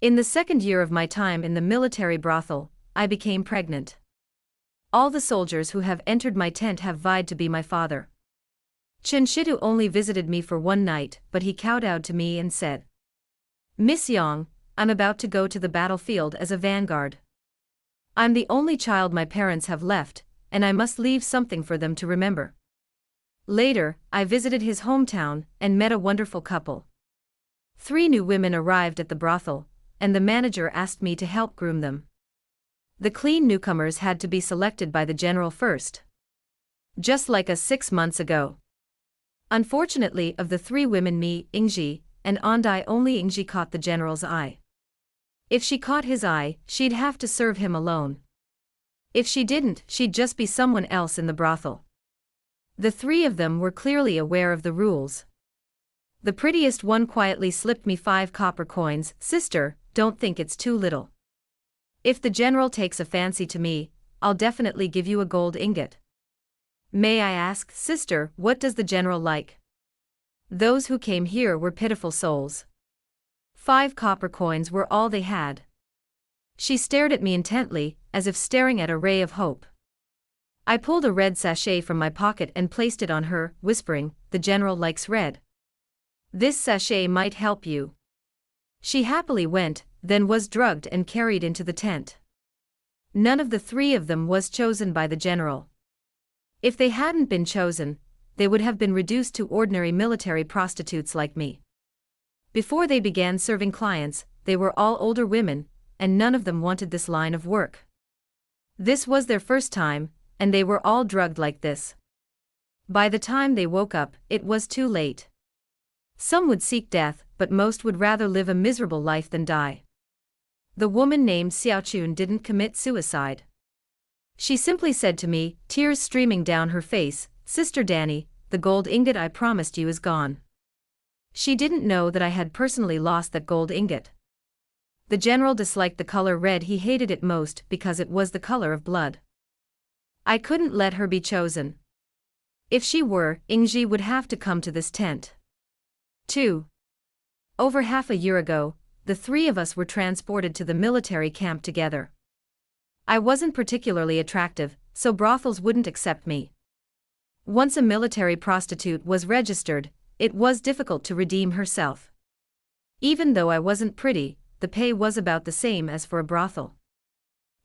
In the second year of my time in the military brothel, I became pregnant. All the soldiers who have entered my tent have vied to be my father. Shitu only visited me for one night, but he kowtowed to me and said, "Miss Yang, I'm about to go to the battlefield as a vanguard. I'm the only child my parents have left, and I must leave something for them to remember." Later, I visited his hometown and met a wonderful couple. 3 new women arrived at the brothel, and the manager asked me to help groom them. The clean newcomers had to be selected by the general first. Just like us 6 months ago. Unfortunately, of the 3 women, me, Ingji, and Andai, only Ingji caught the general's eye. If she caught his eye, she'd have to serve him alone. If she didn't, she'd just be someone else in the brothel. The 3 of them were clearly aware of the rules. The prettiest one quietly slipped me 5 copper coins. "Sister, don't think it's too little. If the general takes a fancy to me, I'll definitely give you a gold ingot." "May I ask, sister, what does the general like?" Those who came here were pitiful souls. 5 copper coins were all they had. She stared at me intently, as if staring at a ray of hope. I pulled a red sachet from my pocket and placed it on her, whispering, "The general likes red. This sachet might help you." She happily went, then was drugged and carried into the tent. None of the 3 of them was chosen by the general. If they hadn't been chosen, they would have been reduced to ordinary military prostitutes like me. Before they began serving clients, they were all older women, and none of them wanted this line of work. This was their first time, and they were all drugged like this. By the time they woke up, it was too late. Some would seek death, but most would rather live a miserable life than die. The woman named Xiaochun didn't commit suicide. She simply said to me, tears streaming down her face, "Sister Danny, the gold ingot I promised you is gone." She didn't know that I had personally lost that gold ingot. The general disliked the color red. He hated it most because it was the color of blood. I couldn't let her be chosen. If she were, Ingji would have to come to this tent. 2. Over half a year ago, the 3 of us were transported to the military camp together. I wasn't particularly attractive, so brothels wouldn't accept me. Once a military prostitute was registered, it was difficult to redeem herself. Even though I wasn't pretty, the pay was about the same as for a brothel.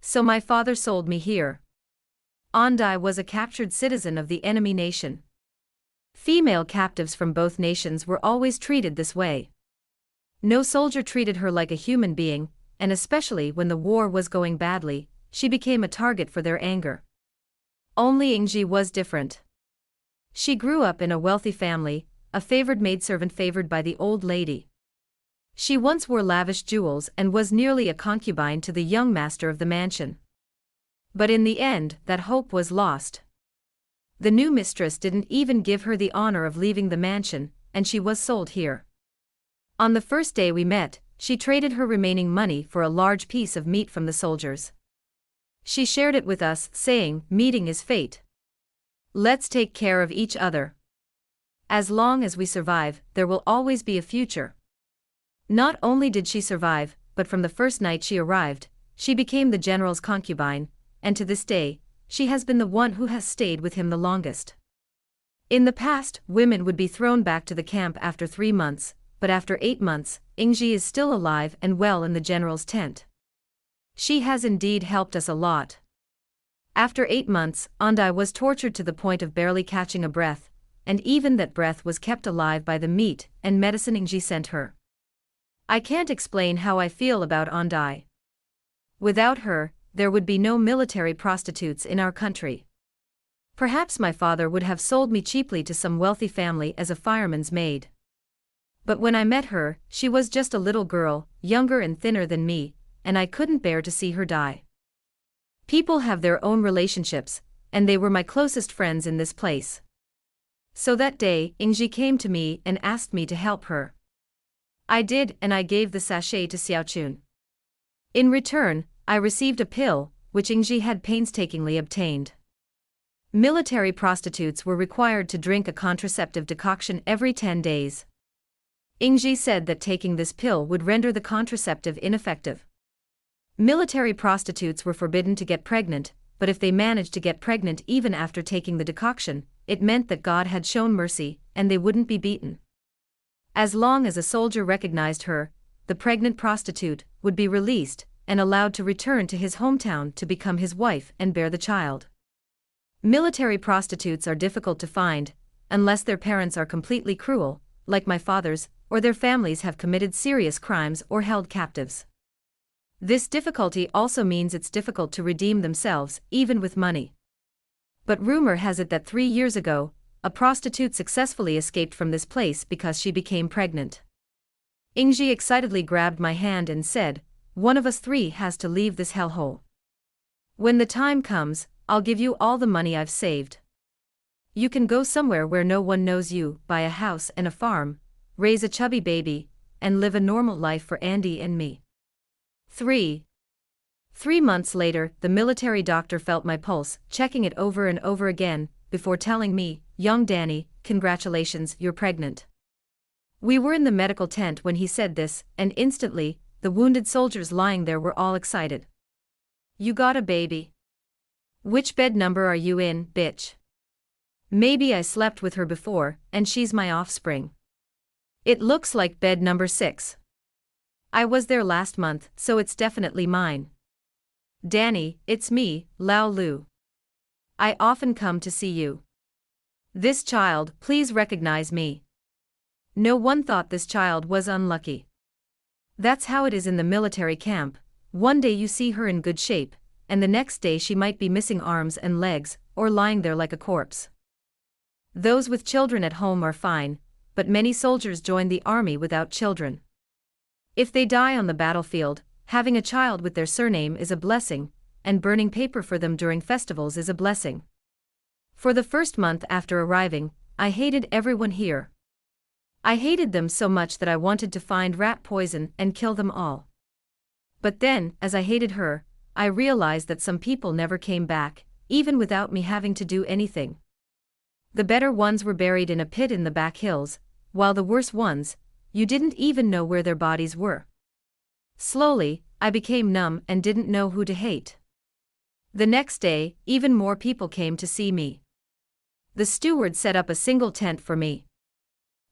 So my father sold me here. Andai was a captured citizen of the enemy nation. Female captives from both nations were always treated this way. No soldier treated her like a human being, and especially when the war was going badly, she became a target for their anger. Only Ingji was different. She grew up in a wealthy family, a favored maidservant favored by the old lady. She once wore lavish jewels and was nearly a concubine to the young master of the mansion. But in the end, that hope was lost. The new mistress didn't even give her the honor of leaving the mansion, and she was sold here. On the first day we met, she traded her remaining money for a large piece of meat from the soldiers. She shared it with us, saying, "Meeting is fate. Let's take care of each other. As long as we survive, there will always be a future." Not only did she survive, but from the first night she arrived, she became the general's concubine, and to this day, she has been the one who has stayed with him the longest. In the past, women would be thrown back to the camp after 3 months, but after 8 months, Ingji is still alive and well in the general's tent. She has indeed helped us a lot. After 8 months, Andai was tortured to the point of barely catching a breath, and even that breath was kept alive by the meat and medicine Ingji sent her. I can't explain how I feel about Andai. Without her, there would be no military prostitutes in our country. Perhaps my father would have sold me cheaply to some wealthy family as a fireman's maid. But when I met her, she was just a little girl, younger and thinner than me, and I couldn't bear to see her die. People have their own relationships, and they were my closest friends in this place. So that day, Ingji came to me and asked me to help her. I did, and I gave the sachet to Xiaochun. In return, I received a pill, which Ingji had painstakingly obtained. Military prostitutes were required to drink a contraceptive decoction every 10 days. Ingji said that taking this pill would render the contraceptive ineffective. Military prostitutes were forbidden to get pregnant, but if they managed to get pregnant even after taking the decoction, it meant that God had shown mercy, and they wouldn't be beaten. As long as a soldier recognized her, the pregnant prostitute would be released and allowed to return to his hometown to become his wife and bear the child. Military prostitutes are difficult to find, unless their parents are completely cruel, like my father's, or their families have committed serious crimes or held captives. This difficulty also means it's difficult to redeem themselves, even with money. But rumor has it that 3 years ago, a prostitute successfully escaped from this place because she became pregnant. Ingji excitedly grabbed my hand and said, "One of us 3 has to leave this hellhole. When the time comes, I'll give you all the money I've saved. You can go somewhere where no one knows you, buy a house and a farm, raise a chubby baby, and live a normal life for Andy and me." 3 months later, the military doctor felt my pulse, checking it over and over again, before telling me, "Young Danny, congratulations, you're pregnant." We were in the medical tent when he said this, and instantly, the wounded soldiers lying there were all excited. "You got a baby. Which bed number are you in, bitch? Maybe I slept with her before, and she's my offspring. It looks like bed number 6. I was there last month, so it's definitely mine. Danny, it's me, Lao Lu. I often come to see you. This child, please recognize me." No one thought this child was unlucky. That's how it is in the military camp. One day you see her in good shape, and the next day she might be missing arms and legs, or lying there like a corpse. Those with children at home are fine, but many soldiers join the army without children. If they die on the battlefield, having a child with their surname is a blessing, and burning paper for them during festivals is a blessing. For the first month after arriving, I hated everyone here. I hated them so much that I wanted to find rat poison and kill them all. But then, as I hated her, I realized that some people never came back, even without me having to do anything. The better ones were buried in a pit in the back hills, while the worse ones, you didn't even know where their bodies were. Slowly, I became numb and didn't know who to hate. The next day, even more people came to see me. The steward set up a single tent for me.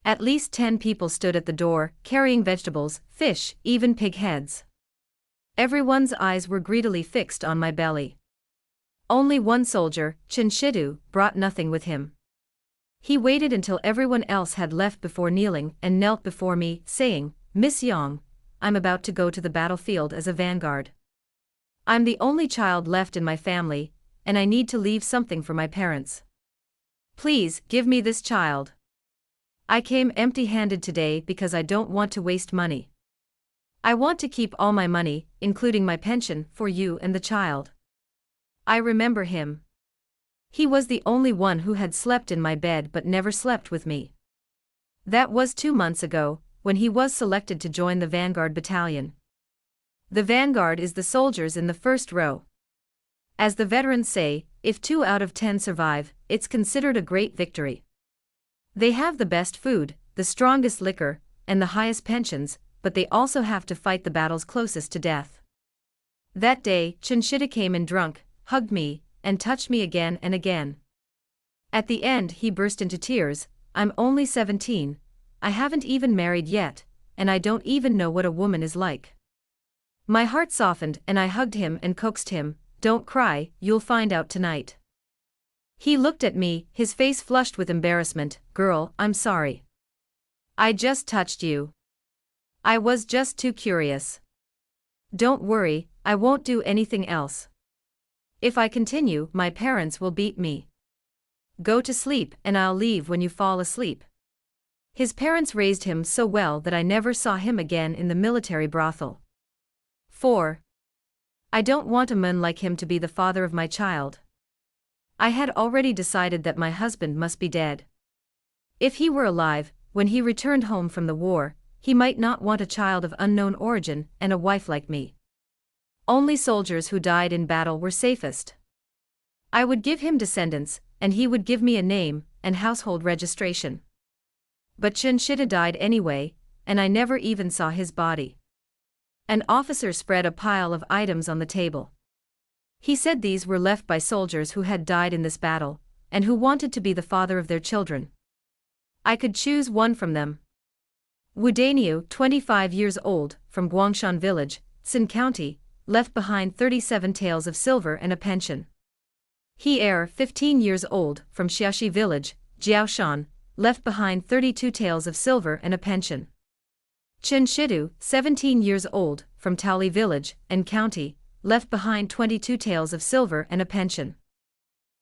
At least 10 people stood at the door, carrying vegetables, fish, even pig heads. Everyone's eyes were greedily fixed on my belly. Only one soldier, Chinshidu, brought nothing with him. He waited until everyone else had left before kneeling and knelt before me, saying, "Miss Yang, I'm about to go to the battlefield as a vanguard. I'm the only child left in my family, and I need to leave something for my parents. Please, give me this child. I came empty-handed today because I don't want to waste money. I want to keep all my money, including my pension, for you and the child." I remember him. He was the only one who had slept in my bed but never slept with me. That was 2 months ago, when he was selected to join the Vanguard Battalion. The Vanguard is the soldiers in the first row. As the veterans say, if 2 out of 10 survive, it's considered a great victory. They have the best food, the strongest liquor, and the highest pensions, but they also have to fight the battles closest to death. That day, Chinshida came in drunk, hugged me, and touched me again and again. At the end he burst into tears. "I'm only 17, I haven't even married yet, and I don't even know what a woman is like." My heart softened and I hugged him and coaxed him, "Don't cry, you'll find out tonight." He looked at me, his face flushed with embarrassment. "Girl, I'm sorry. I just touched you. I was just too curious. Don't worry, I won't do anything else. If I continue, my parents will beat me. Go to sleep and I'll leave when you fall asleep." His parents raised him so well that I never saw him again in the military brothel. 4. I don't want a man like him to be the father of my child. I had already decided that my husband must be dead. If he were alive, when he returned home from the war, he might not want a child of unknown origin and a wife like me. Only soldiers who died in battle were safest. I would give him descendants, and he would give me a name and household registration. But Chinshida died anyway, and I never even saw his body. An officer spread a pile of items on the table. He said these were left by soldiers who had died in this battle, and who wanted to be the father of their children. I could choose one from them. Wudaniu, 25 years old, from Guangshan Village, Sin County, left behind 37 taels of silver and a pension. He Er, 15 years old, from Xiaoxi Village, Jiaoshan, left behind 32 taels of silver and a pension. Chen Shidu, 17 years old, from Taoli Village, N County, left behind 22 taels of silver and a pension.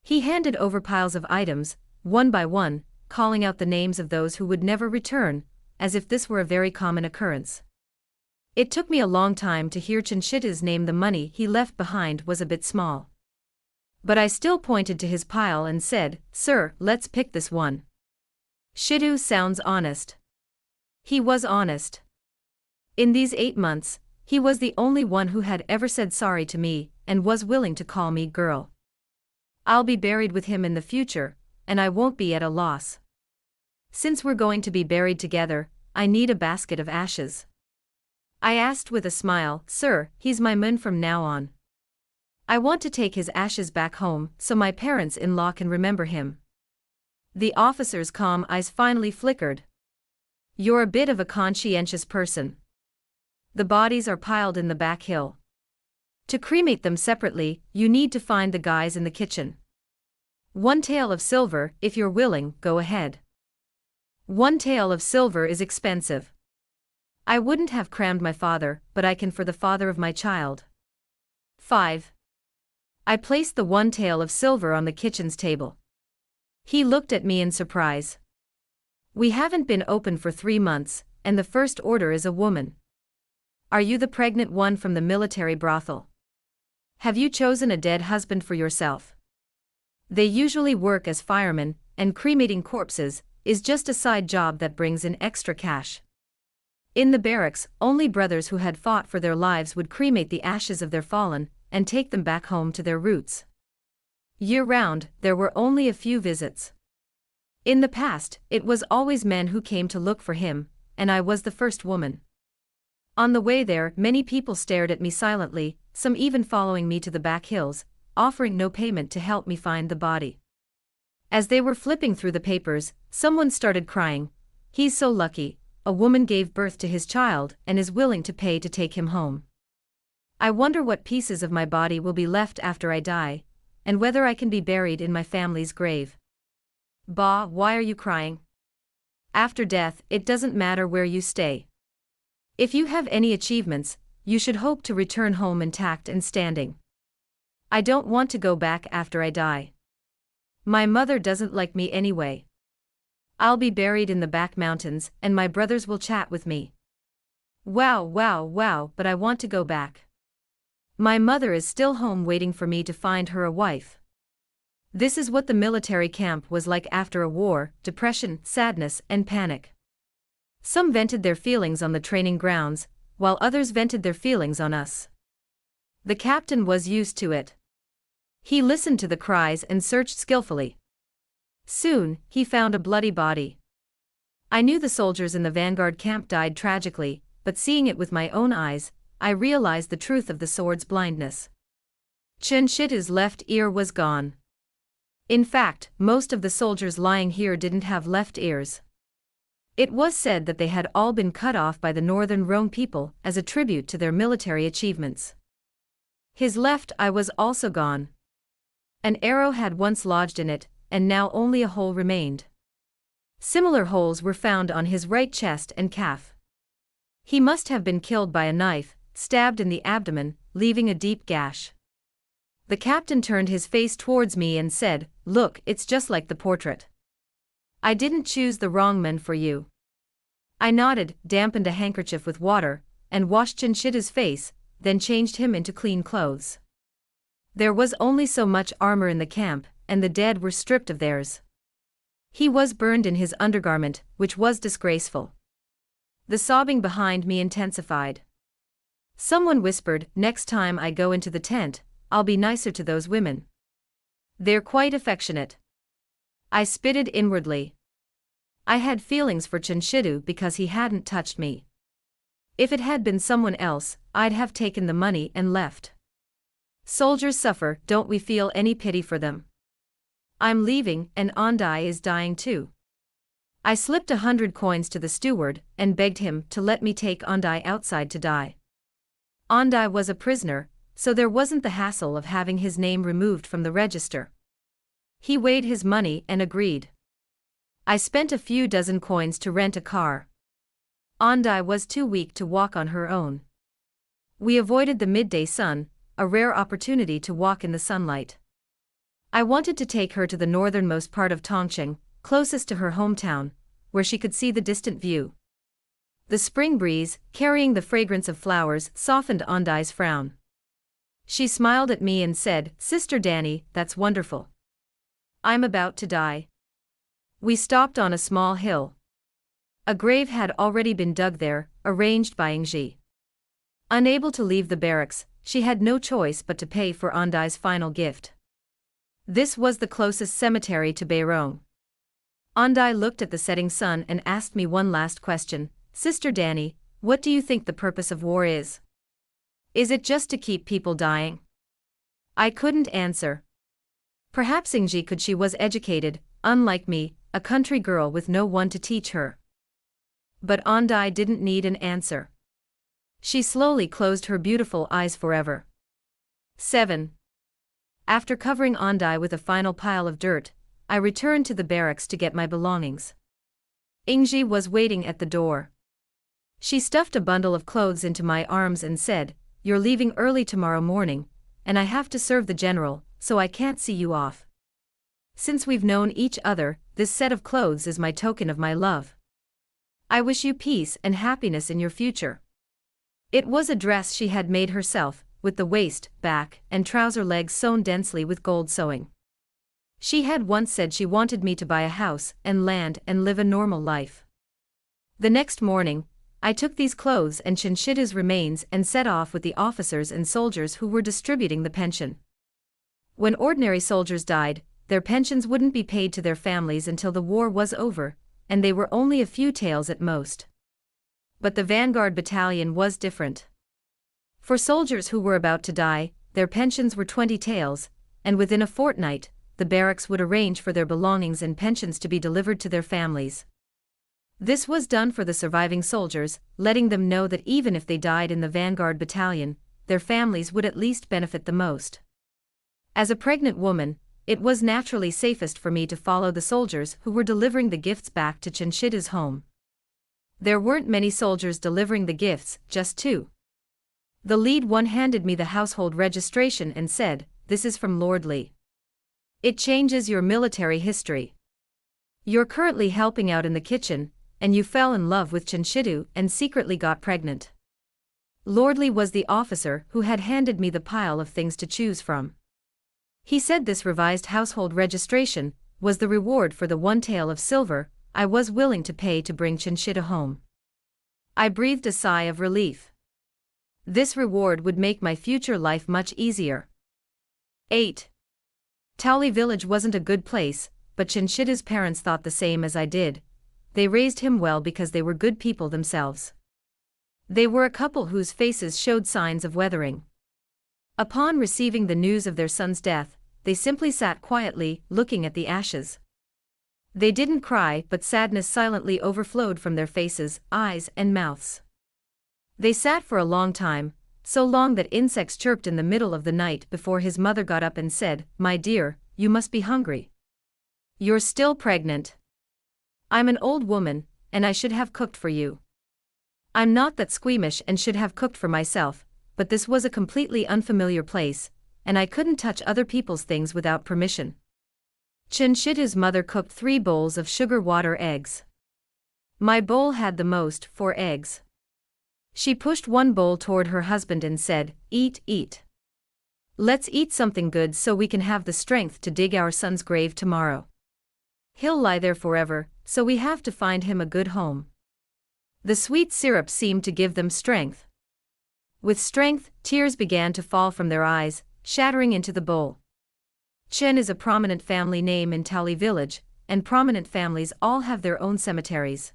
He handed over piles of items, one by one, calling out the names of those who would never return, as if this were a very common occurrence. It took me a long time to hear Chen Shidu's name. The money he left behind was a bit small. But I still pointed to his pile and said, "Sir, let's pick this one." Shidu sounds honest. He was honest. In these 8 months, he was the only one who had ever said sorry to me, and was willing to call me girl. I'll be buried with him in the future, and I won't be at a loss. Since we're going to be buried together, I need a basket of ashes. I asked with a smile, "Sir, he's my man from now on. I want to take his ashes back home so my parents-in-law can remember him." The officer's calm eyes finally flickered. "You're a bit of a conscientious person. The bodies are piled in the back hill. To cremate them separately, you need to find the guys in the kitchen. 1 tael of silver, if you're willing, go ahead. 1 tael of silver is expensive. I wouldn't have crammed my father, but I can for the father of my child." 5. I placed the 1 tael of silver on the kitchen's table. He looked at me in surprise. "We haven't been open for 3 months, and the first order is a woman. Are you the pregnant one from the military brothel? Have you chosen a dead husband for yourself?" They usually work as firemen, and cremating corpses is just a side job that brings in extra cash. In the barracks, only brothers who had fought for their lives would cremate the ashes of their fallen, and take them back home to their roots. Year-round, there were only a few visits. In the past, it was always men who came to look for him, and I was the first woman. On the way there, many people stared at me silently, some even following me to the back hills, offering no payment to help me find the body. As they were flipping through the papers, someone started crying, "He's so lucky, a woman gave birth to his child and is willing to pay to take him home. I wonder what pieces of my body will be left after I die, and whether I can be buried in my family's grave." "Bah, why are you crying? After death, it doesn't matter where you stay. If you have any achievements, you should hope to return home intact and standing. I don't want to go back after I die. My mother doesn't like me anyway. I'll be buried in the back mountains, and my brothers will chat with me. Wow, but I want to go back. My mother is still home waiting for me to find her a wife." This is what the military camp was like after a war: depression, sadness, and panic. Some vented their feelings on the training grounds, while others vented their feelings on us. The captain was used to it. He listened to the cries and searched skillfully. Soon, he found a bloody body. I knew the soldiers in the vanguard camp died tragically, but seeing it with my own eyes, I realized the truth of the sword's blindness. Chen Shidu's left ear was gone. In fact, most of the soldiers lying here didn't have left ears. It was said that they had all been cut off by the northern Rome people as a tribute to their military achievements. His left eye was also gone. An arrow had once lodged in it, and now only a hole remained. Similar holes were found on his right chest and calf. He must have been killed by a knife, stabbed in the abdomen, leaving a deep gash. The captain turned his face towards me and said, "Look, it's just like the portrait. I didn't choose the wrong man for you." I nodded, dampened a handkerchief with water, and washed Chen Shidu's face, then changed him into clean clothes. There was only so much armor in the camp, and the dead were stripped of theirs. He was burned in his undergarment, which was disgraceful. The sobbing behind me intensified. Someone whispered, "Next time I go into the tent, I'll be nicer to those women. They're quite affectionate." I spitted inwardly. I had feelings for Chinshidu because he hadn't touched me. If it had been someone else, I'd have taken the money and left. Soldiers suffer, don't we feel any pity for them? I'm leaving, and Andai is dying too. I slipped 100 coins to the steward and begged him to let me take Andai outside to die. Andai was a prisoner, so there wasn't the hassle of having his name removed from the register. He weighed his money and agreed. I spent a few dozen coins to rent a car. Andai was too weak to walk on her own. We avoided the midday sun, a rare opportunity to walk in the sunlight. I wanted to take her to the northernmost part of Tongcheng, closest to her hometown, where she could see the distant view. The spring breeze, carrying the fragrance of flowers, softened Andai's frown. She smiled at me and said, "Sister Danny, that's wonderful. I'm about to die." We stopped on a small hill. A grave had already been dug there, arranged by Ingji. Unable to leave the barracks, she had no choice but to pay for Andai's final gift. This was the closest cemetery to Beirong. Andai looked at the setting sun and asked me one last question, "Sister Danny, what do you think the purpose of war is? Is it just to keep people dying?" I couldn't answer. Perhaps Ingji could. She was educated, unlike me, a country girl with no one to teach her. But Andai didn't need an answer. She slowly closed her beautiful eyes forever. 7. After covering Andai with a final pile of dirt, I returned to the barracks to get my belongings. Ingji was waiting at the door. She stuffed a bundle of clothes into my arms and said, "You're leaving early tomorrow morning, and I have to serve the general, so I can't see you off. Since we've known each other, this set of clothes is my token of my love. I wish you peace and happiness in your future." It was a dress she had made herself, with the waist, back, and trouser legs sewn densely with gold sewing. She had once said she wanted me to buy a house and land and live a normal life. The next morning, I took these clothes and Chinshidu's remains and set off with the officers and soldiers who were distributing the pension. When ordinary soldiers died, their pensions wouldn't be paid to their families until the war was over, and they were only a few taels at most. But the vanguard battalion was different. For soldiers who were about to die, their pensions were 20 taels, and within a fortnight, the barracks would arrange for their belongings and pensions to be delivered to their families. This was done for the surviving soldiers, letting them know that even if they died in the vanguard battalion, their families would at least benefit the most. As a pregnant woman, it was naturally safest for me to follow the soldiers who were delivering the gifts back to Chinshidu's home. There weren't many soldiers delivering the gifts, just 2. The lead one handed me the household registration and said, "This is from Lord Li. It changes your military history. You're currently helping out in the kitchen, and you fell in love with Chinshidu and secretly got pregnant." Lord Li was the officer who had handed me the pile of things to choose from. He said this revised household registration was the reward for the 1 tael of silver I was willing to pay to bring Chinshidu home. I breathed a sigh of relief. This reward would make my future life much easier. 8. Taoli village wasn't a good place, but Chinshidu's parents thought the same as I did. They raised him well because they were good people themselves. They were a couple whose faces showed signs of weathering. Upon receiving the news of their son's death, they simply sat quietly, looking at the ashes. They didn't cry, but sadness silently overflowed from their faces, eyes, and mouths. They sat for a long time, so long that insects chirped in the middle of the night before his mother got up and said, "My dear, you must be hungry. You're still pregnant. I'm an old woman, and I should have cooked for you. I'm not that squeamish and should have cooked for myself, but this was a completely unfamiliar place, and I couldn't touch other people's things without permission." Chinshidu's mother cooked 3 bowls of sugar water eggs. My bowl had the most, 4 eggs. She pushed 1 bowl toward her husband and said, "Eat, eat. Let's eat something good so we can have the strength to dig our son's grave tomorrow. He'll lie there forever, so we have to find him a good home." The sweet syrup seemed to give them strength. With strength, tears began to fall from their eyes, shattering into the bowl. Chen is a prominent family name in Taoli village, and prominent families all have their own cemeteries.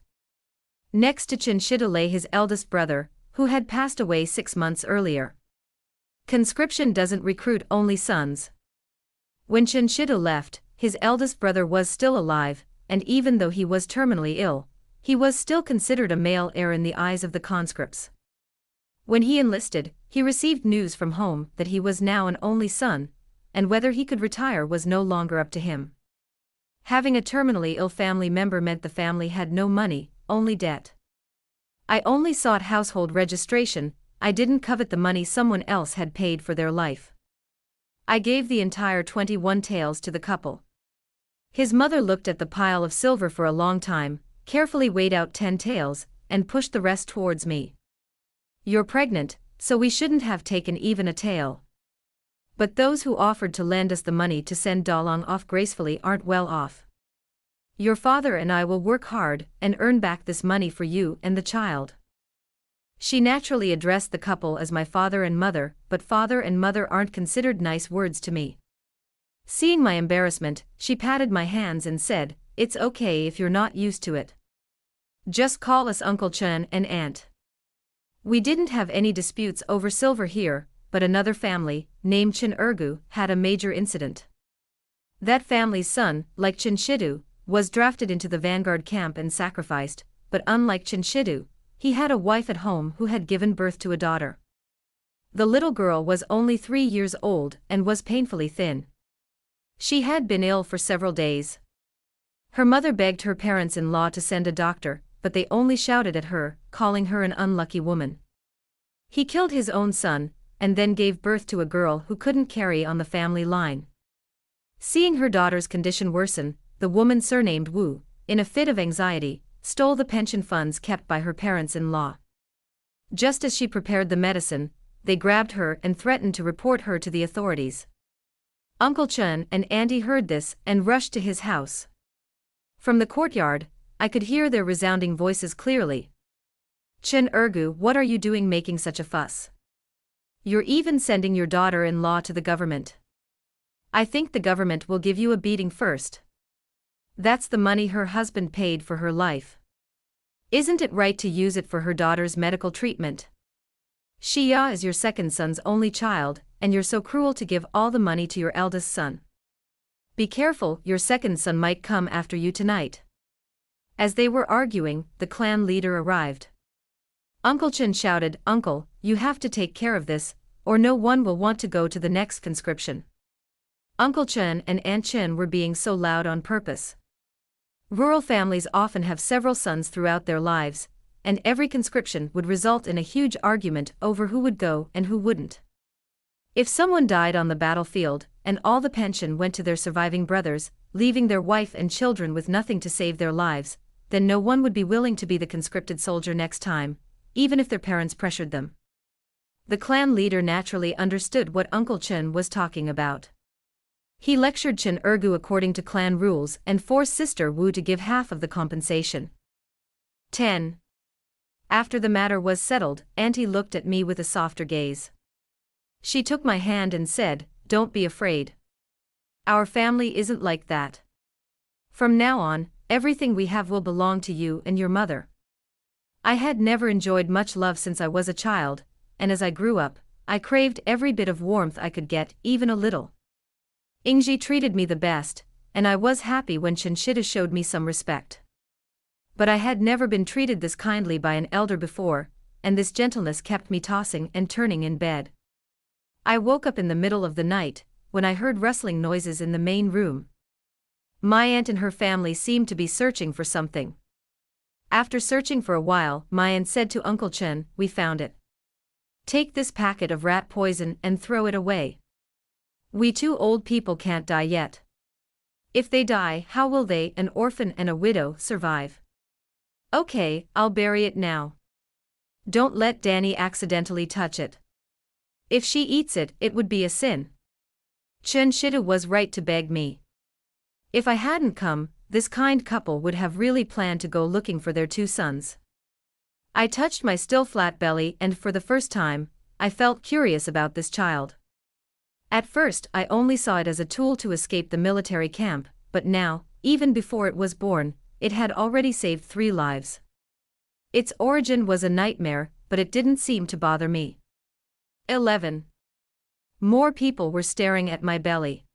Next to Chinchita lay his eldest brother, who had passed away 6 months earlier. Conscription doesn't recruit only sons. When Chinchita left, his eldest brother was still alive, and even though he was terminally ill, he was still considered a male heir in the eyes of the conscripts. When he enlisted, he received news from home that he was now an only son, and whether he could retire was no longer up to him. Having a terminally ill family member meant the family had no money, only debt. I only sought household registration, I didn't covet the money someone else had paid for their life. I gave the entire 21 taels to the couple. His mother looked at the pile of silver for a long time, carefully weighed out 10 taels, and pushed the rest towards me. "You're pregnant, so we shouldn't have taken even a tael. But those who offered to lend us the money to send Dalong off gracefully aren't well off. Your father and I will work hard and earn back this money for you and the child." She naturally addressed the couple as my father and mother, but father and mother aren't considered nice words to me. Seeing my embarrassment, she patted my hands and said, "It's okay if you're not used to it. Just call us Uncle Chen and Aunt." We didn't have any disputes over silver here, but another family, named Chin Ergu, had a major incident. That family's son, like Chinshidu, was drafted into the vanguard camp and sacrificed, but unlike Chinshidu, he had a wife at home who had given birth to a daughter. The little girl was only 3 years old and was painfully thin. She had been ill for several days. Her mother begged her parents-in-law to send a doctor, but they only shouted at her, calling her an unlucky woman. He killed his own son, and then gave birth to a girl who couldn't carry on the family line. Seeing her daughter's condition worsen, the woman surnamed Wu, in a fit of anxiety, stole the pension funds kept by her parents-in-law. Just as she prepared the medicine, they grabbed her and threatened to report her to the authorities. Uncle Chen and Auntie heard this and rushed to his house. From the courtyard, I could hear their resounding voices clearly. "Chen Ergu, what are you doing making such a fuss? You're even sending your daughter-in-law to the government. I think the government will give you a beating first. That's the money her husband paid for her life. Isn't it right to use it for her daughter's medical treatment? Xia is your second son's only child, and you're so cruel to give all the money to your eldest son. Be careful, your second son might come after you tonight." As they were arguing, the clan leader arrived. Uncle Chen shouted, "Uncle, you have to take care of this, or no one will want to go to the next conscription." Uncle Chen and Aunt Chen were being so loud on purpose. Rural families often have several sons throughout their lives, and every conscription would result in a huge argument over who would go and who wouldn't. If someone died on the battlefield, and all the pension went to their surviving brothers, leaving their wife and children with nothing to save their lives, then no one would be willing to be the conscripted soldier next time, even if their parents pressured them. The clan leader naturally understood what Uncle Chen was talking about. He lectured Chen Ergu according to clan rules and forced Sister Wu to give half of the compensation. 10. After the matter was settled, Auntie looked at me with a softer gaze. She took my hand and said, "Don't be afraid. Our family isn't like that. From now on, everything we have will belong to you and your mother." I had never enjoyed much love since I was a child, and as I grew up, I craved every bit of warmth I could get, even a little. Ingji treated me the best, and I was happy when Chinchita showed me some respect. But I had never been treated this kindly by an elder before, and this gentleness kept me tossing and turning in bed. I woke up in the middle of the night, when I heard rustling noises in the main room. My aunt and her family seemed to be searching for something. After searching for a while, my aunt said to Uncle Chen, "We found it. Take this packet of rat poison and throw it away. We 2 old people can't die yet. If they die, how will they, an orphan and a widow, survive?" "Okay, I'll bury it now. Don't let Danny accidentally touch it. If she eats it, it would be a sin." Chen Shida was right to beg me. If I hadn't come, this kind couple would have really planned to go looking for their 2 sons. I touched my still flat belly and for the first time, I felt curious about this child. At first I only saw it as a tool to escape the military camp, but now, even before it was born, it had already saved 3 lives. Its origin was a nightmare, but it didn't seem to bother me. 11. More people were staring at my belly.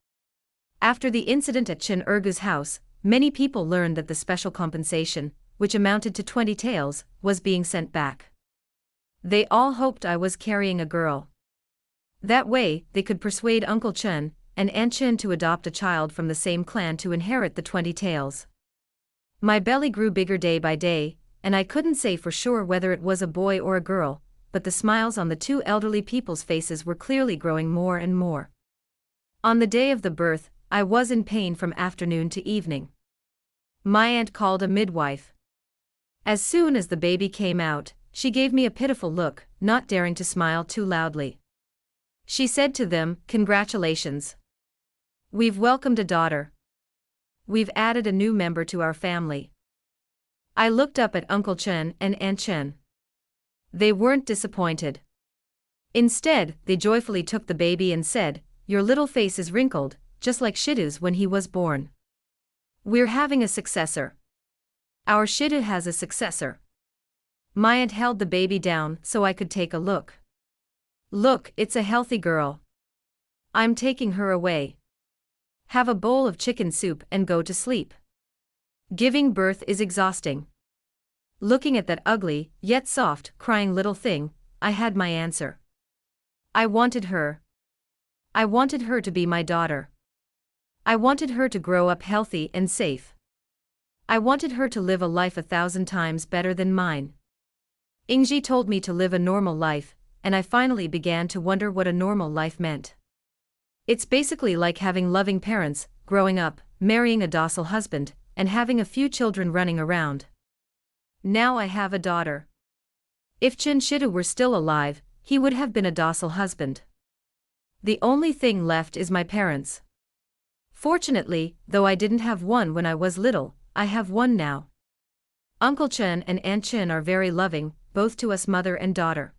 After the incident at Chin Urgu's house, many people learned that the special compensation, which amounted to 20 taels, was being sent back. They all hoped I was carrying a girl. That way, they could persuade Uncle Chen and Aunt Chin to adopt a child from the same clan to inherit the 20 taels. My belly grew bigger day by day, and I couldn't say for sure whether it was a boy or a girl, but the smiles on the 2 elderly people's faces were clearly growing more and more. On the day of the birth, I was in pain from afternoon to evening. My aunt called a midwife. As soon as the baby came out, she gave me a pitiful look, not daring to smile too loudly. She said to them, "Congratulations. We've welcomed a daughter. We've added a new member to our family." I looked up at Uncle Chen and Aunt Chen. They weren't disappointed. Instead, they joyfully took the baby and said, "Your little face is wrinkled, just like Shidu's when he was born. We're having a successor. Our Shidu has a successor." My aunt held the baby down so I could take a look. "Look, it's a healthy girl. I'm taking her away. Have a bowl of chicken soup and go to sleep. Giving birth is exhausting." Looking at that ugly, yet soft, crying little thing, I had my answer. I wanted her. I wanted her to be my daughter. I wanted her to grow up healthy and safe. I wanted her to live a life 1,000 times better than mine. Ingji told me to live a normal life, and I finally began to wonder what a normal life meant. It's basically like having loving parents, growing up, marrying a docile husband, and having a few children running around. Now I have a daughter. If Chin Shidu were still alive, he would have been a docile husband. The only thing left is my parents. Fortunately, though I didn't have one when I was little, I have one now. Uncle Chen and Aunt Chin are very loving, both to us mother and daughter.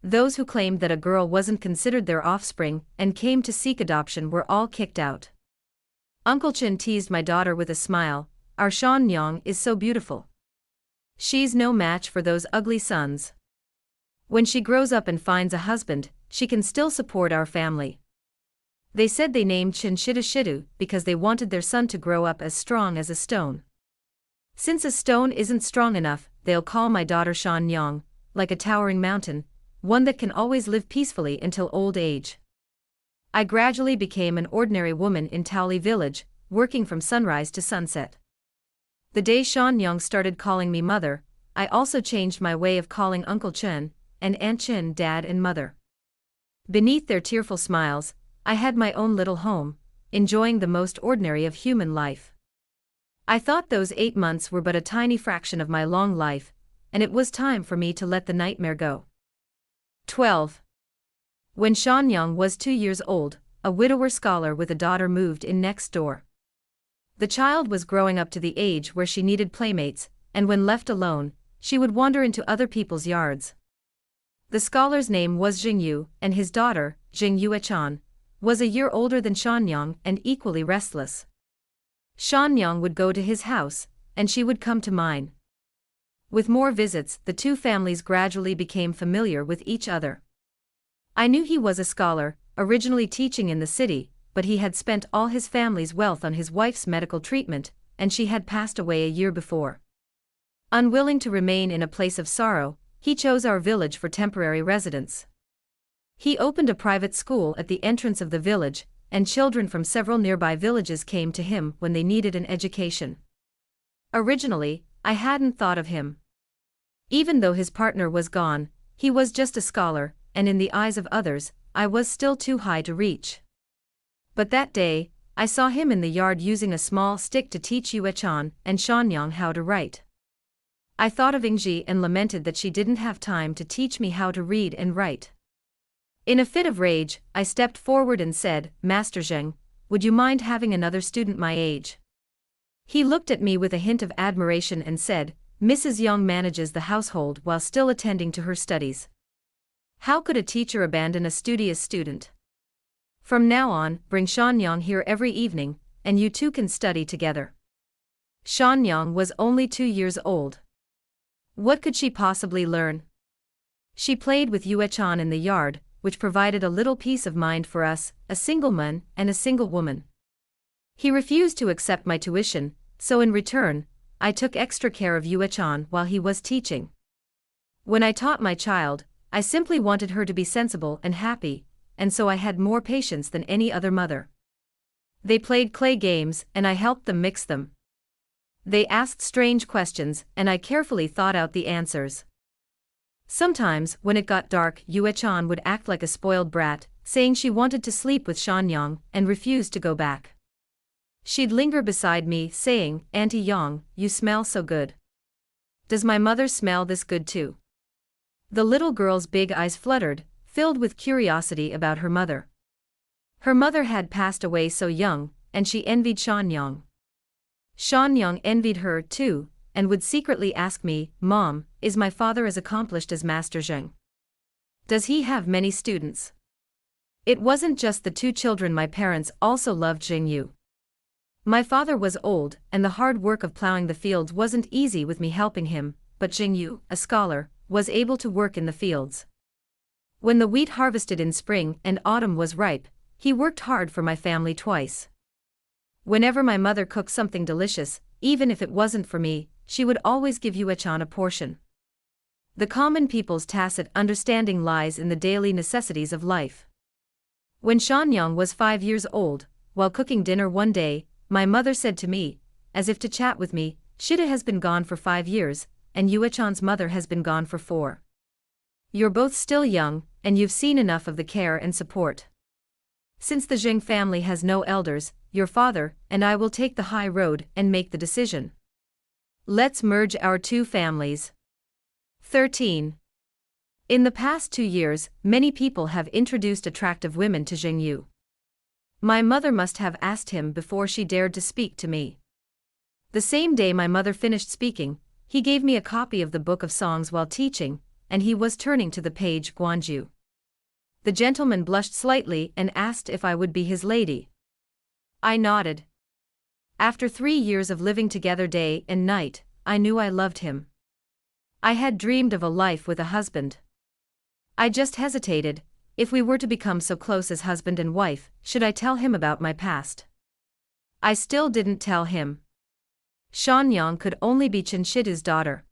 Those who claimed that a girl wasn't considered their offspring and came to seek adoption were all kicked out. Uncle Chin teased my daughter with a smile, "Our Shan Yang is so beautiful. She's no match for those ugly sons. When she grows up and finds a husband, she can still support our family." They said they named Chin Shidu Shidu because they wanted their son to grow up as strong as a stone. Since a stone isn't strong enough, they'll call my daughter Shan Yang, like a towering mountain, one that can always live peacefully until old age. I gradually became an ordinary woman in Taoli village, working from sunrise to sunset. The day Shan Yang started calling me mother, I also changed my way of calling Uncle Chen and Aunt Chin dad and mother. Beneath their tearful smiles, I had my own little home, enjoying the most ordinary of human life. I thought those 8 months were but a tiny fraction of my long life, and it was time for me to let the nightmare go. 12. When Shan Yang was 2 years old, a widower scholar with a daughter moved in next door. The child was growing up to the age where she needed playmates, and when left alone, she would wander into other people's yards. The scholar's name was Jing Yu, and his daughter, Jing Yuechan, was a year older than Shan Yang and equally restless. Shan Yang would go to his house, and she would come to mine. With more visits, the 2 families gradually became familiar with each other. I knew he was a scholar, originally teaching in the city, but he had spent all his family's wealth on his wife's medical treatment, and she had passed away a year before. Unwilling to remain in a place of sorrow, he chose our village for temporary residence. He opened a private school at the entrance of the village, and children from several nearby villages came to him when they needed an education. Originally, I hadn't thought of him. Even though his partner was gone, he was just a scholar, and in the eyes of others, I was still too high to reach. But that day, I saw him in the yard using a small stick to teach Yuechan and Shanyang how to write. I thought of Ingji and lamented that she didn't have time to teach me how to read and write. In a fit of rage, I stepped forward and said, "Master Zheng, would you mind having another student my age?" He looked at me with a hint of admiration and said, "Mrs. Yang manages the household while still attending to her studies. How could a teacher abandon a studious student? From now on, bring Shan Yang here every evening, and you two can study together. Shanyang was only 2 years old. What could she possibly learn? She played with Yuechan in the yard, which provided a little peace of mind for us, a single man and a single woman. He refused to accept my tuition, so in return, I took extra care of Yuechan while he was teaching. When I taught my child, I simply wanted her to be sensible and happy, and so I had more patience than any other mother. They played clay games, and I helped them mix them. They asked strange questions, and I carefully thought out the answers. Sometimes, when it got dark, Yuechan would act like a spoiled brat, saying she wanted to sleep with Shanyang and refused to go back. She'd linger beside me, saying, "Auntie Yang, you smell so good. Does my mother smell this good too?" The little girl's big eyes fluttered, filled with curiosity about her mother. Her mother had passed away so young, and she envied Shanyang. Shanyang envied her too, and would secretly ask me, "Mom, is my father as accomplished as Master Zheng? Does he have many students?" It wasn't just the two children, my parents also loved Jingyu. My father was old, and the hard work of plowing the fields wasn't easy with me helping him, but Jingyu, a scholar, was able to work in the fields. When the wheat harvested in spring and autumn was ripe, he worked hard for my family twice. Whenever my mother cooked something delicious, even if it wasn't for me, she would always give Yuechan a portion. The common people's tacit understanding lies in the daily necessities of life. When Shanyang was 5 years old, while cooking dinner one day, my mother said to me, as if to chat with me, "Shida has been gone for 5 years, and Yuechan's mother has been gone for 4. You're both still young, and you've seen enough of the care and support. Since the Zheng family has no elders, your father and I will take the high road and make the decision. Let's merge our two families." 13. In the past 2 years, many people have introduced attractive women to Jingyu. My mother must have asked him before she dared to speak to me. The same day my mother finished speaking, he gave me a copy of the Book of Songs while teaching, and he was turning to the page Guanju. The gentleman blushed slightly and asked if I would be his lady. I nodded. After 3 years of living together day and night, I knew I loved him. I had dreamed of a life with a husband. I just hesitated. If we were to become so close as husband and wife, should I tell him about my past? I still didn't tell him. Shanyang could only be Chinshidu's daughter.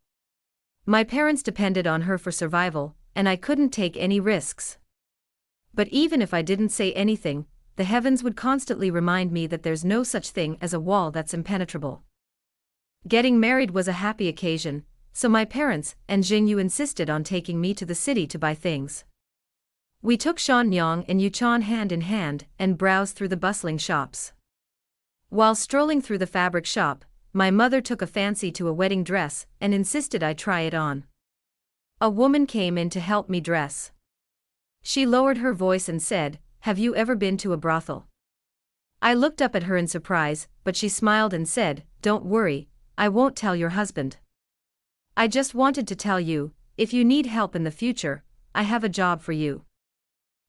My parents depended on her for survival, and I couldn't take any risks. But even if I didn't say anything, the heavens would constantly remind me that there's no such thing as a wall that's impenetrable. Getting married was a happy occasion, so my parents and Jingyu insisted on taking me to the city to buy things. We took Shanyang and Yuechan hand in hand and browsed through the bustling shops. While strolling through the fabric shop, my mother took a fancy to a wedding dress and insisted I try it on. A woman came in to help me dress. She lowered her voice and said, "Have you ever been to a brothel?" I looked up at her in surprise, but she smiled and said, "Don't worry, I won't tell your husband. I just wanted to tell you, if you need help in the future, I have a job for you."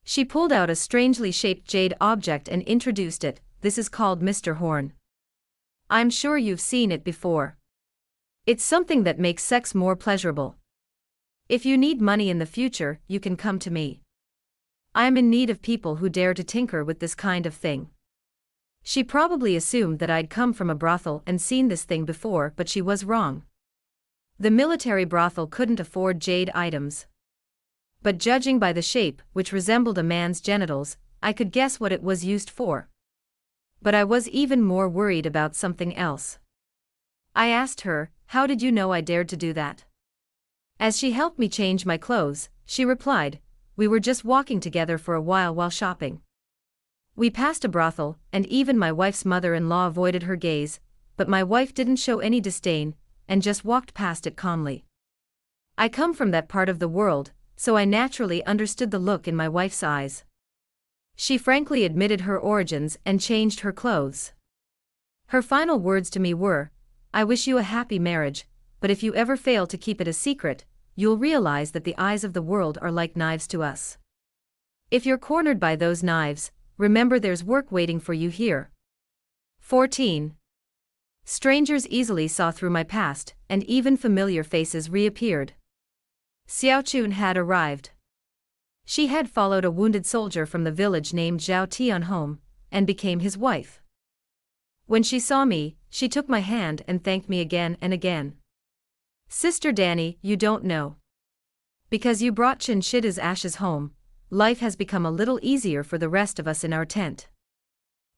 She pulled out a strangely shaped jade object and introduced it. "This is called Mr. Horn. I'm sure you've seen it before. It's something that makes sex more pleasurable. If you need money in the future, you can come to me. I'm in need of people who dare to tinker with this kind of thing." She probably assumed that I'd come from a brothel and seen this thing before, but she was wrong. The military brothel couldn't afford jade items. But judging by the shape, which resembled a man's genitals, I could guess what it was used for. But I was even more worried about something else. I asked her, "How did you know I dared to do that?" As she helped me change my clothes, she replied, "We were just walking together for a while shopping. We passed a brothel, and even my wife's mother-in-law avoided her gaze, but my wife didn't show any disdain, and just walked past it calmly. I come from that part of the world, so I naturally understood the look in my wife's eyes. She frankly admitted her origins and changed her clothes. Her final words to me were, "I wish you a happy marriage, but if you ever fail to keep it a secret, you'll realize that the eyes of the world are like knives to us. If you're cornered by those knives, remember there's work waiting for you here." 14. Strangers easily saw through my past, and even familiar faces reappeared. Xiaochun had arrived. She had followed a wounded soldier from the village named Zhao Tian home, and became his wife. When she saw me, she took my hand and thanked me again and again. Sister Danny, you don't know. Because you brought Chinchida's ashes home, life has become a little easier for the rest of us in our tent.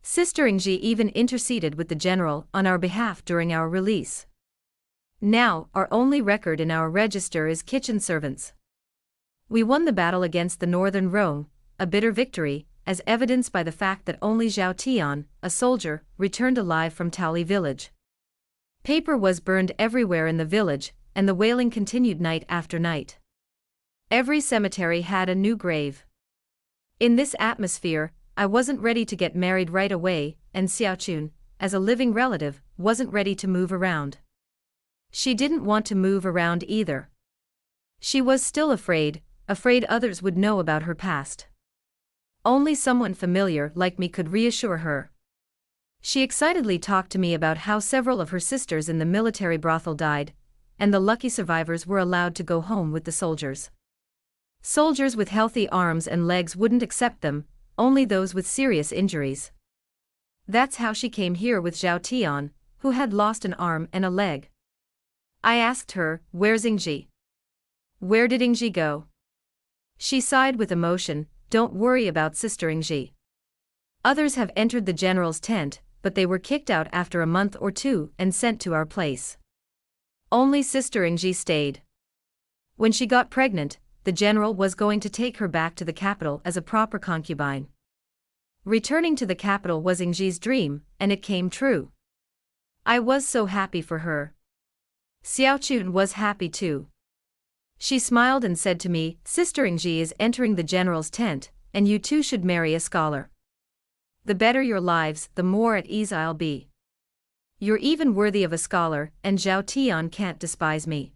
Sister Ingji even interceded with the general on our behalf during our release. Now, our only record in our register is kitchen servants. We won the battle against the Northern Rome, a bitter victory, as evidenced by the fact that only Zhao Tian, a soldier, returned alive from Taoli village. Paper was burned everywhere in the village, and the wailing continued night after night. Every cemetery had a new grave. In this atmosphere, I wasn't ready to get married right away, and Xiaochun, as a living relative, wasn't ready to move around. She didn't want to move around either. She was still afraid others would know about her past. Only someone familiar like me could reassure her. She excitedly talked to me about how several of her sisters in the military brothel died, and the lucky survivors were allowed to go home with the soldiers. Soldiers with healthy arms and legs wouldn't accept them, only those with serious injuries. That's how she came here with Zhao Tian, who had lost an arm and a leg. I asked her, "Where's Ingji? Where did Ingji go?" She sighed with emotion, "Don't worry about Sister Ingji. Others have entered the general's tent, but they were kicked out after a month or two and sent to our place. Only Sister Ingji stayed. When she got pregnant, the general was going to take her back to the capital as a proper concubine. Returning to the capital was Ingji's dream, and it came true. I was so happy for her. Xiaochun was happy too. She smiled and said to me, "Sister Ingji is entering the general's tent, and you too should marry a scholar. The better your lives, the more at ease I'll be. You're even worthy of a scholar, and Zhao Tian can't despise me."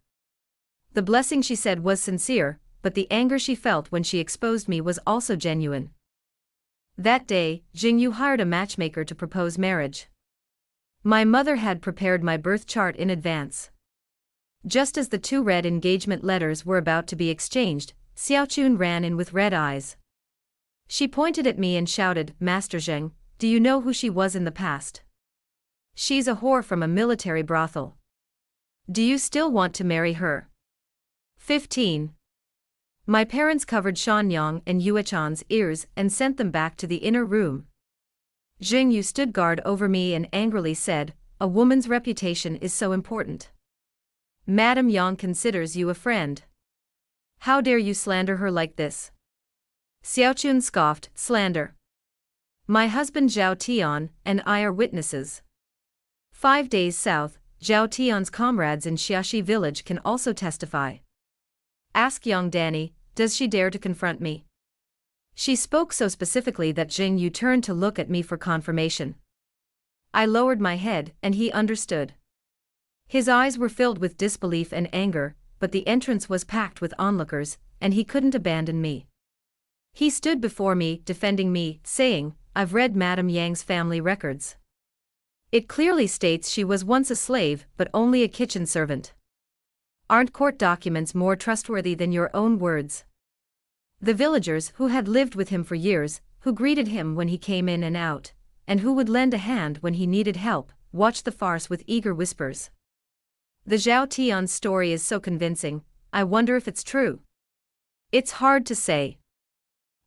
The blessing she said was sincere, but the anger she felt when she exposed me was also genuine. That day, Jingyu hired a matchmaker to propose marriage. My mother had prepared my birth chart in advance. Just as the two red engagement letters were about to be exchanged, Xiaochun ran in with red eyes. She pointed at me and shouted, "Master Zheng, do you know who she was in the past? She's a whore from a military brothel. Do you still want to marry her?" 15. My parents covered Shanyang and Yuechan's ears and sent them back to the inner room. Jingyu stood guard over me and angrily said, "A woman's reputation is so important. Madame Yang considers you a friend. How dare you slander her like this?" Xiaochun scoffed, "Slander? My husband Zhao Tian and I are witnesses. 5 days south, Zhao Tian's comrades in Xiaxi village can also testify. Ask young Danny, does she dare to confront me?" She spoke so specifically that Jingyu turned to look at me for confirmation. I lowered my head, and he understood. His eyes were filled with disbelief and anger, but the entrance was packed with onlookers, and he couldn't abandon me. He stood before me, defending me, saying, "I've read Madame Yang's family records. It clearly states she was once a slave, but only a kitchen servant. Aren't court documents more trustworthy than your own words?" The villagers who had lived with him for years, who greeted him when he came in and out, and who would lend a hand when he needed help, watched the farce with eager whispers. The Zhao Tian story is so convincing, I wonder if it's true. It's hard to say.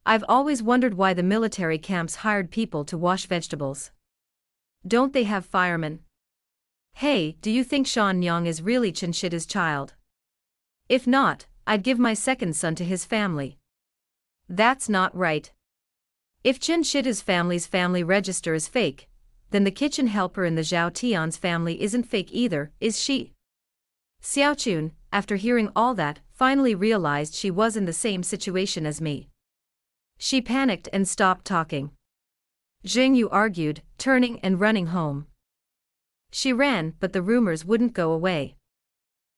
I've always wondered why the military camps hired people to wash vegetables. Don't they have firemen? Hey, do you think Shan Yang is really Chinchida's child? If not, I'd give my second son to his family. That's not right. If Chinchida's family's family register is fake, then the kitchen helper in the Zhao Tian's family isn't fake either, is she? Xiaochun, after hearing all that, finally realized she was in the same situation as me. She panicked and stopped talking. Jingyu argued, turning and running home. She ran, but the rumors wouldn't go away.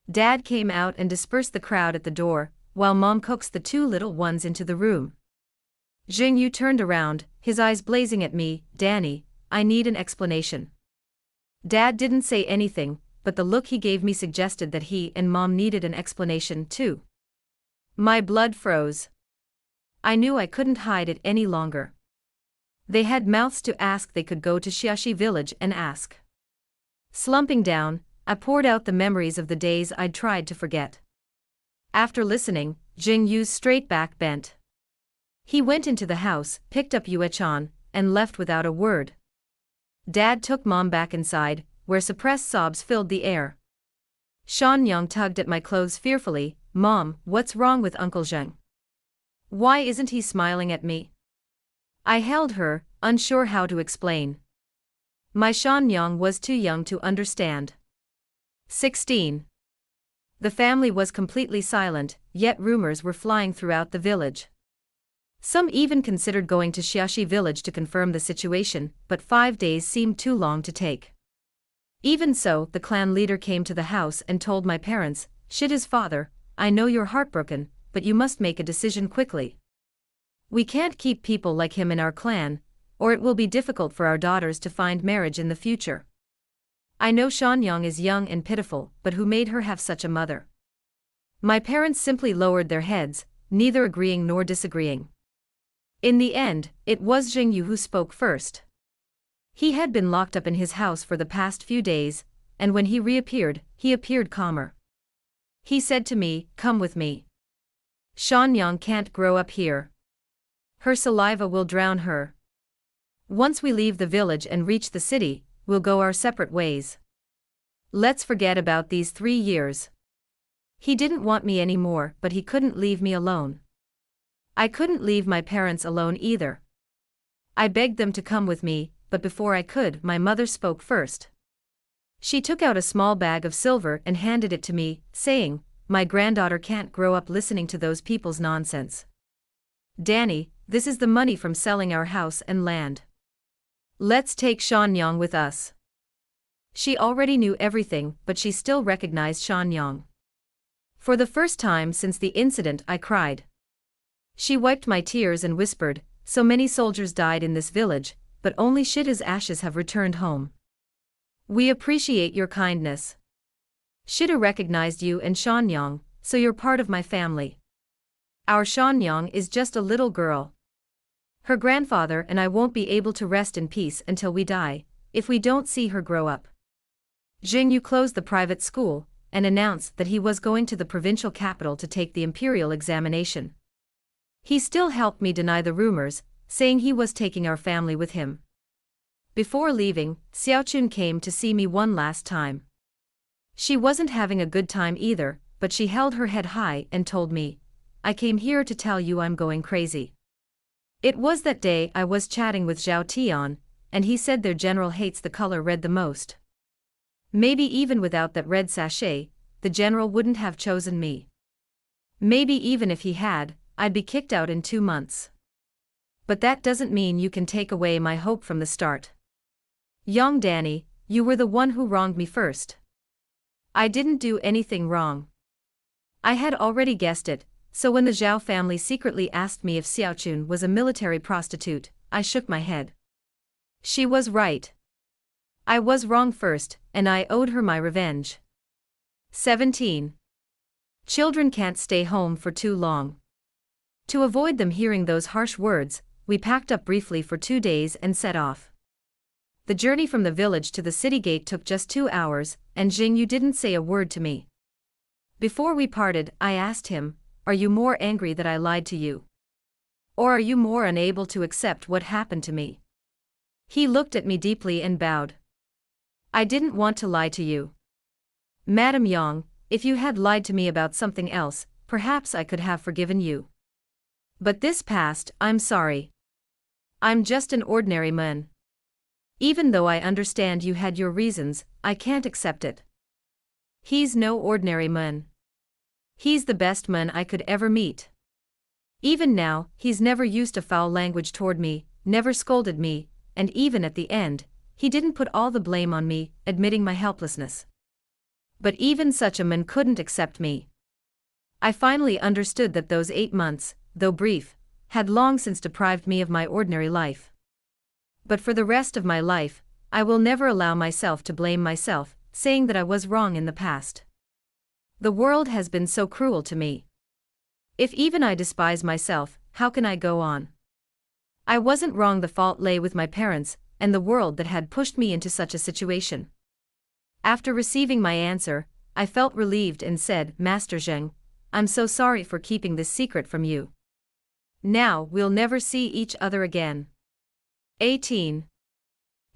Dad came out and dispersed the crowd at the door, while Mom coaxed the two little ones into the room. Jingyu turned around, his eyes blazing at me, "Danny, I need an explanation. Dad didn't say anything, but the look he gave me suggested that he and Mom needed an explanation too. My blood froze. I knew I couldn't hide it any longer. They had mouths to ask, they could go to Xiaxi village and ask. Slumping down, I poured out the memories of the days I'd tried to forget. After listening, Jing Yu's straight back bent. He went into the house, picked up Yue-chan, and left without a word. Dad took Mom back inside, where suppressed sobs filled the air. Shan Yang tugged at my clothes fearfully. Mom, what's wrong with Uncle Zheng? Why isn't he smiling at me? I held her, unsure how to explain. My Shan Yang was too young to understand. 16. The family was completely silent, yet rumors were flying throughout the village. Some even considered going to Xiaxi village to confirm the situation, but 5 days seemed too long to take. Even so, the clan leader came to the house and told my parents, Shida's father, I know you're heartbroken, but you must make a decision quickly. We can't keep people like him in our clan, or it will be difficult for our daughters to find marriage in the future. I know Shanyang is young and pitiful, but who made her have such a mother? My parents simply lowered their heads, neither agreeing nor disagreeing. In the end, it was Jing Yu who spoke first. He had been locked up in his house for the past few days, and when he reappeared, he appeared calmer. He said to me, "Come with me. Shanyang can't grow up here. Her saliva will drown her. Once we leave the village and reach the city, we'll go our separate ways. Let's forget about these 3 years." He didn't want me anymore, but he couldn't leave me alone. I couldn't leave my parents alone either. I begged them to come with me, but before I could, my mother spoke first. She took out a small bag of silver and handed it to me, saying, "My granddaughter can't grow up listening to those people's nonsense. Danny, this is the money from selling our house and land. Let's take Shanyang with us." She already knew everything, but she still recognized Shanyang. For the first time since the incident, I cried. She wiped my tears and whispered, "So many soldiers died in this village, but only Shida's ashes have returned home. We appreciate your kindness. Shida recognized you and Shanyang, so you're part of my family. Our Shanyang is just a little girl. Her grandfather and I won't be able to rest in peace until we die, if we don't see her grow up." Jing Yu closed the private school, and announced that he was going to the provincial capital to take the imperial examination. He still helped me deny the rumors, saying he was taking our family with him. Before leaving, Xiaochun came to see me one last time. She wasn't having a good time either, but she held her head high and told me, "I came here to tell you I'm going crazy." It was that day I was chatting with Zhao Tian, and he said their general hates the color red the most. Maybe even without that red sachet, the general wouldn't have chosen me. Maybe even if he had, I'd be kicked out in 2 months. But that doesn't mean you can take away my hope from the start. Young Danny, you were the one who wronged me first. I didn't do anything wrong. I had already guessed it, so when the Zhao family secretly asked me if Xiaochun was a military prostitute, I shook my head. She was right. I was wrong first, and I owed her my revenge. 17. Children can't stay home for too long. To avoid them hearing those harsh words, we packed up briefly for 2 days and set off. The journey from the village to the city gate took just 2 hours, and Jing Yu didn't say a word to me. Before we parted, I asked him, "Are you more angry that I lied to you? Or are you more unable to accept what happened to me?" He looked at me deeply and bowed. "I didn't want to lie to you. Madam Yang, if you had lied to me about something else, perhaps I could have forgiven you. But this past, I'm sorry. I'm just an ordinary man. Even though I understand you had your reasons, I can't accept it. He's no ordinary man. He's the best man I could ever meet. Even now, he's never used a foul language toward me, never scolded me, and even at the end, he didn't put all the blame on me, admitting my helplessness. But even such a man couldn't accept me. I finally understood that those 8 months, though brief, had long since deprived me of my ordinary life. But for the rest of my life, I will never allow myself to blame myself, saying that I was wrong in the past. The world has been so cruel to me. If even I despise myself, how can I go on? I wasn't wrong, the fault lay with my parents, and the world that had pushed me into such a situation. After receiving my answer, I felt relieved and said, Master Zheng, I'm so sorry for keeping this secret from you. Now we'll never see each other again. 18.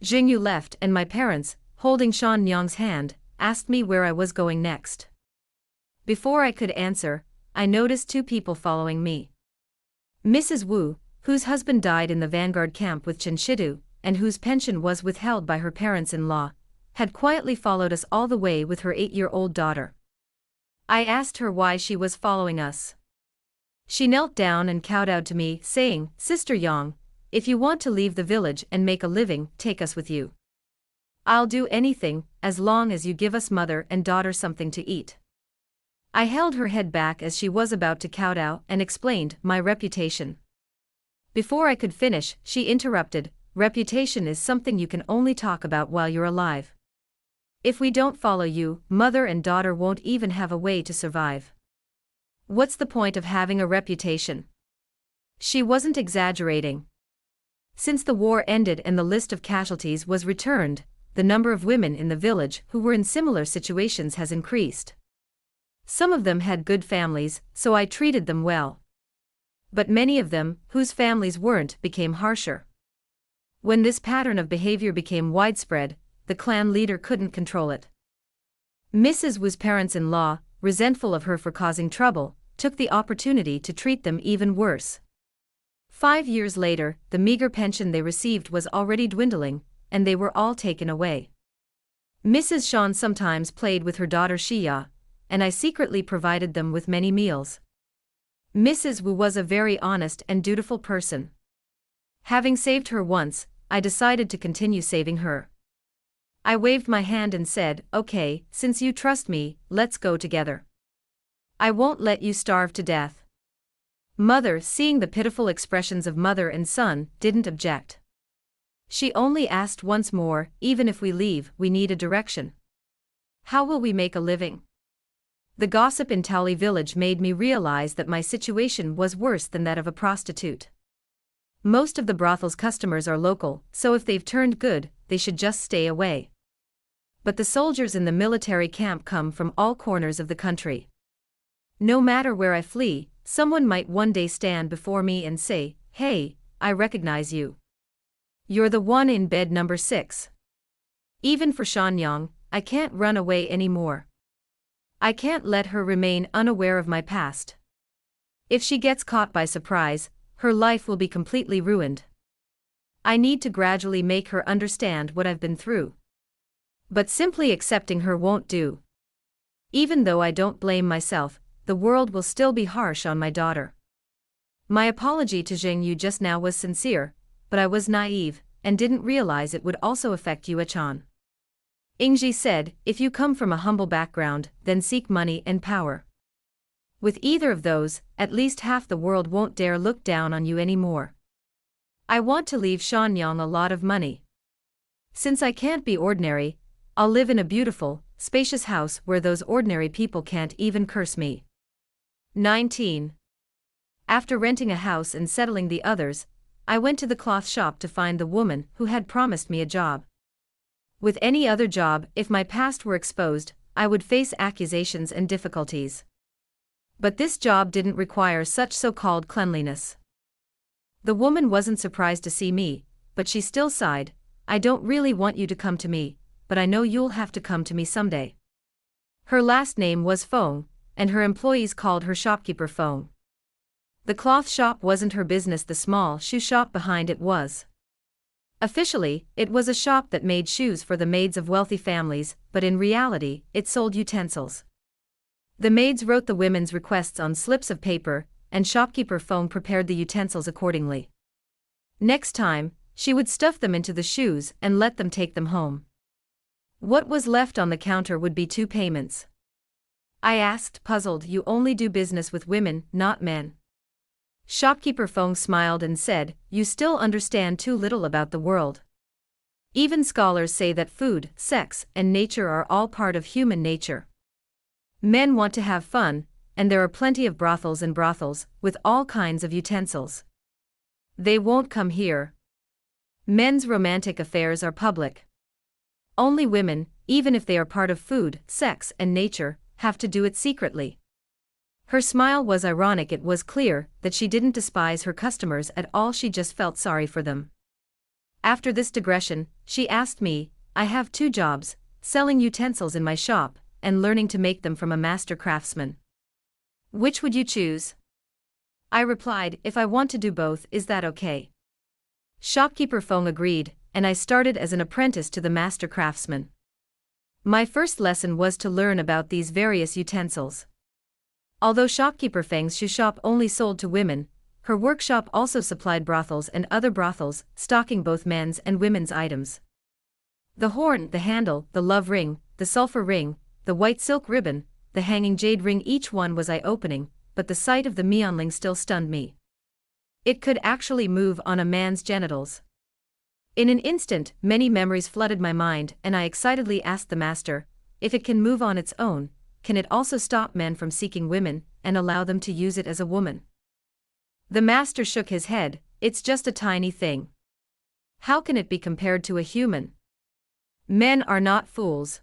Jingyu left and my parents, holding Shan Nyang's hand, asked me where I was going next. Before I could answer, I noticed two people following me. Mrs. Wu, whose husband died in the vanguard camp with Chen Shidu, and whose pension was withheld by her parents-in-law, had quietly followed us all the way with her 8-year-old daughter. I asked her why she was following us. She knelt down and kowtowed to me, saying, Sister Yang, if you want to leave the village and make a living, take us with you. I'll do anything, as long as you give us mother and daughter something to eat. I held her head back as she was about to kowtow and explained my reputation. Before I could finish, she interrupted, reputation is something you can only talk about while you're alive. If we don't follow you, mother and daughter won't even have a way to survive. What's the point of having a reputation? She wasn't exaggerating. Since the war ended and the list of casualties was returned, the number of women in the village who were in similar situations has increased. Some of them had good families, so I treated them well. But many of them, whose families weren't, became harsher. When this pattern of behavior became widespread, the clan leader couldn't control it. Mrs. Wu's parents-in-law, resentful of her for causing trouble, took the opportunity to treat them even worse. 5 years later, the meager pension they received was already dwindling, and they were all taken away. Mrs. Shan sometimes played with her daughter Xia, and I secretly provided them with many meals. Mrs. Wu was a very honest and dutiful person. Having saved her once, I decided to continue saving her. I waved my hand and said, okay, since you trust me, let's go together. I won't let you starve to death. Mother, seeing the pitiful expressions of mother and son, didn't object. She only asked once more, even if we leave, we need a direction. How will we make a living? The gossip in Taoli village made me realize that my situation was worse than that of a prostitute. Most of the brothel's customers are local, so if they've turned good, they should just stay away. But the soldiers in the military camp come from all corners of the country. No matter where I flee, someone might one day stand before me and say, hey, I recognize you. You're the one in bed number 6. Even for Shanyang, I can't run away anymore. I can't let her remain unaware of my past. If she gets caught by surprise, her life will be completely ruined. I need to gradually make her understand what I've been through. But simply accepting her won't do. Even though I don't blame myself, the world will still be harsh on my daughter. My apology to Zheng Yu just now was sincere, but I was naive, and didn't realize it would also affect Yuechan. Ingji said, if you come from a humble background, then seek money and power. With either of those, at least half the world won't dare look down on you anymore. I want to leave Shanyang a lot of money. Since I can't be ordinary, I'll live in a beautiful, spacious house where those ordinary people can't even curse me. 19. After renting a house and settling the others, I went to the cloth shop to find the woman who had promised me a job. With any other job, if my past were exposed, I would face accusations and difficulties. But this job didn't require such so-called cleanliness. The woman wasn't surprised to see me, but she still sighed, I don't really want you to come to me, but I know you'll have to come to me someday. Her last name was Feng, and her employees called her shopkeeper Feng. The cloth shop wasn't her business, the small shoe shop behind it was. Officially, it was a shop that made shoes for the maids of wealthy families, but in reality, it sold utensils. The maids wrote the women's requests on slips of paper, and shopkeeper Feng prepared the utensils accordingly. Next time, she would stuff them into the shoes and let them take them home. What was left on the counter would be 2 payments. I asked, puzzled, you only do business with women, not men. Shopkeeper Feng smiled and said, you still understand too little about the world. Even scholars say that food, sex, and nature are all part of human nature. Men want to have fun, and there are plenty of brothels and brothels, with all kinds of utensils. They won't come here. Men's romantic affairs are public. Only women, even if they are part of food, sex, and nature, have to do it secretly. Her smile was ironic. It was clear that she didn't despise her customers at all, she just felt sorry for them. After this digression, she asked me, I have 2 jobs, selling utensils in my shop, and learning to make them from a master craftsman. Which would you choose? I replied, if I want to do both, is that okay? Shopkeeper Feng agreed, and I started as an apprentice to the master craftsman. My first lesson was to learn about these various utensils. Although Shopkeeper Feng's shoe shop only sold to women, her workshop also supplied brothels and other brothels, stocking both men's and women's items. The horn, the handle, the love ring, the sulfur ring, the white silk ribbon, the hanging jade ring, each one was eye-opening, but the sight of the mionling still stunned me. It could actually move on a man's genitals. In an instant, many memories flooded my mind, and I excitedly asked the master, if it can move on its own, can it also stop men from seeking women, and allow them to use it as a woman? The master shook his head, it's just a tiny thing. How can it be compared to a human? Men are not fools.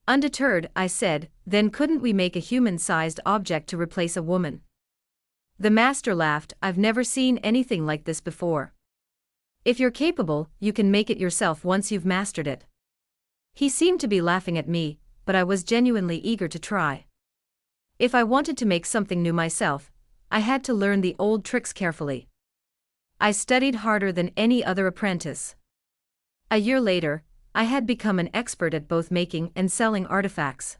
Undeterred, I said, then couldn't we make a human-sized object to replace a woman? The master laughed, I've never seen anything like this before. If you're capable, you can make it yourself once you've mastered it. He seemed to be laughing at me, but I was genuinely eager to try. If I wanted to make something new myself, I had to learn the old tricks carefully. I studied harder than any other apprentice. A year later, I had become an expert at both making and selling artifacts.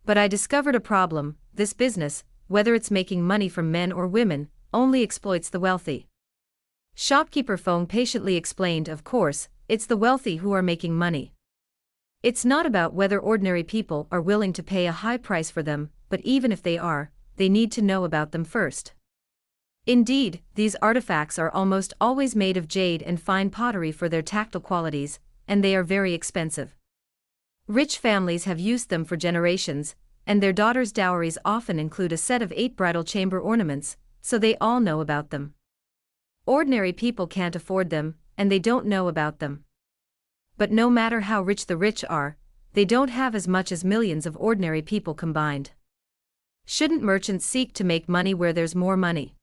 But I discovered a problem: this business, whether it's making money from men or women, only exploits the wealthy. Shopkeeper Feng patiently explained, of course, it's the wealthy who are making money. It's not about whether ordinary people are willing to pay a high price for them, but even if they are, they need to know about them first. Indeed, these artifacts are almost always made of jade and fine pottery for their tactile qualities, and they are very expensive. Rich families have used them for generations, and their daughters' dowries often include a set of 8 bridal chamber ornaments, so they all know about them. Ordinary people can't afford them, and they don't know about them. But no matter how rich the rich are, they don't have as much as millions of ordinary people combined. Shouldn't merchants seek to make money where there's more money?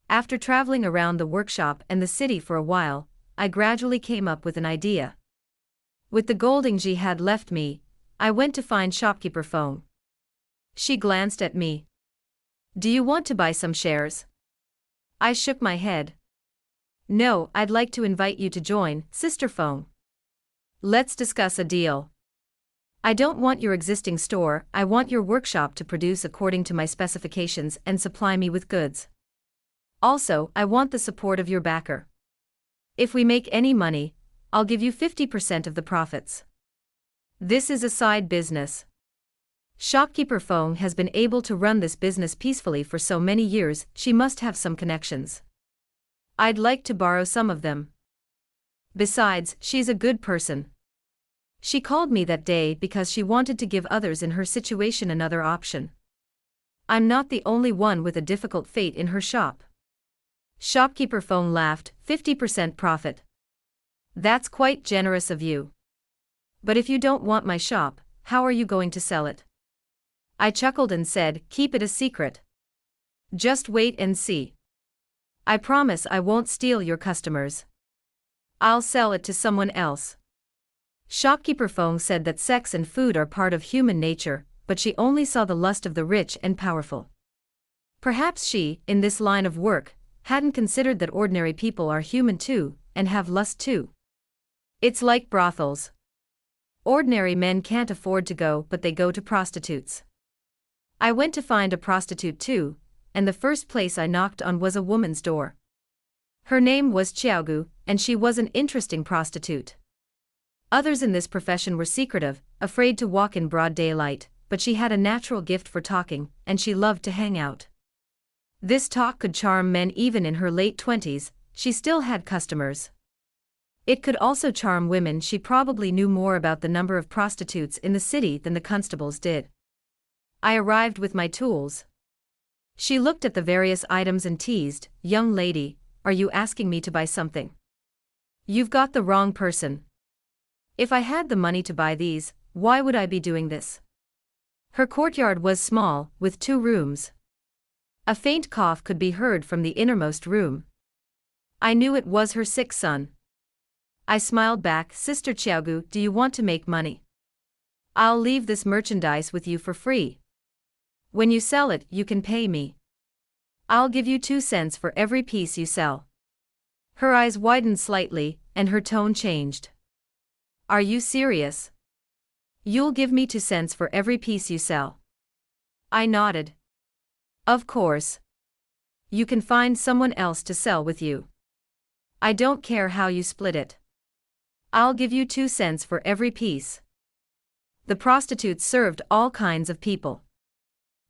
After traveling around the workshop and the city for a while, I gradually came up with an idea. With the golding she had left me, I went to find Shopkeeper Feng. She glanced at me. Do you want to buy some shares? I shook my head. No, I'd like to invite you to join, Sister Feng. Let's discuss a deal. I don't want your existing store, I want your workshop to produce according to my specifications and supply me with goods. Also, I want the support of your backer. If we make any money, I'll give you 50% of the profits. This is a side business. Shopkeeper Feng has been able to run this business peacefully for so many years, she must have some connections. I'd like to borrow some of them. Besides, she's a good person. She called me that day because she wanted to give others in her situation another option. I'm not the only one with a difficult fate in her shop. Shopkeeper Feng laughed, 50% profit. That's quite generous of you. But if you don't want my shop, how are you going to sell it? I chuckled and said, keep it a secret. Just wait and see. I promise I won't steal your customers. I'll sell it to someone else. Shopkeeper Feng said that sex and food are part of human nature, but she only saw the lust of the rich and powerful. Perhaps she, in this line of work, hadn't considered that ordinary people are human too, and have lust too. It's like brothels. Ordinary men can't afford to go, but they go to prostitutes. I went to find a prostitute too, and the first place I knocked on was a woman's door. Her name was Xiaogu, and she was an interesting prostitute. Others in this profession were secretive, afraid to walk in broad daylight, but she had a natural gift for talking, and she loved to hang out. This talk could charm men even in her late 20s, she still had customers. It could also charm women. She probably knew more about the number of prostitutes in the city than the constables did. I arrived with my tools. She looked at the various items and teased, "Young lady, are you asking me to buy something? You've got the wrong person. If I had the money to buy these, why would I be doing this?" Her courtyard was small, with 2 rooms. A faint cough could be heard from the innermost room. I knew it was her sick son. I smiled back, "Sister Xiaogu, do you want to make money? I'll leave this merchandise with you for free. When you sell it, you can pay me. I'll give you 2 cents for every piece you sell." Her eyes widened slightly, and her tone changed. "Are you serious? You'll give me 2 cents for every piece you sell?" I nodded. "Of course. You can find someone else to sell with you. I don't care how you split it. I'll give you 2 cents for every piece." The prostitutes served all kinds of people.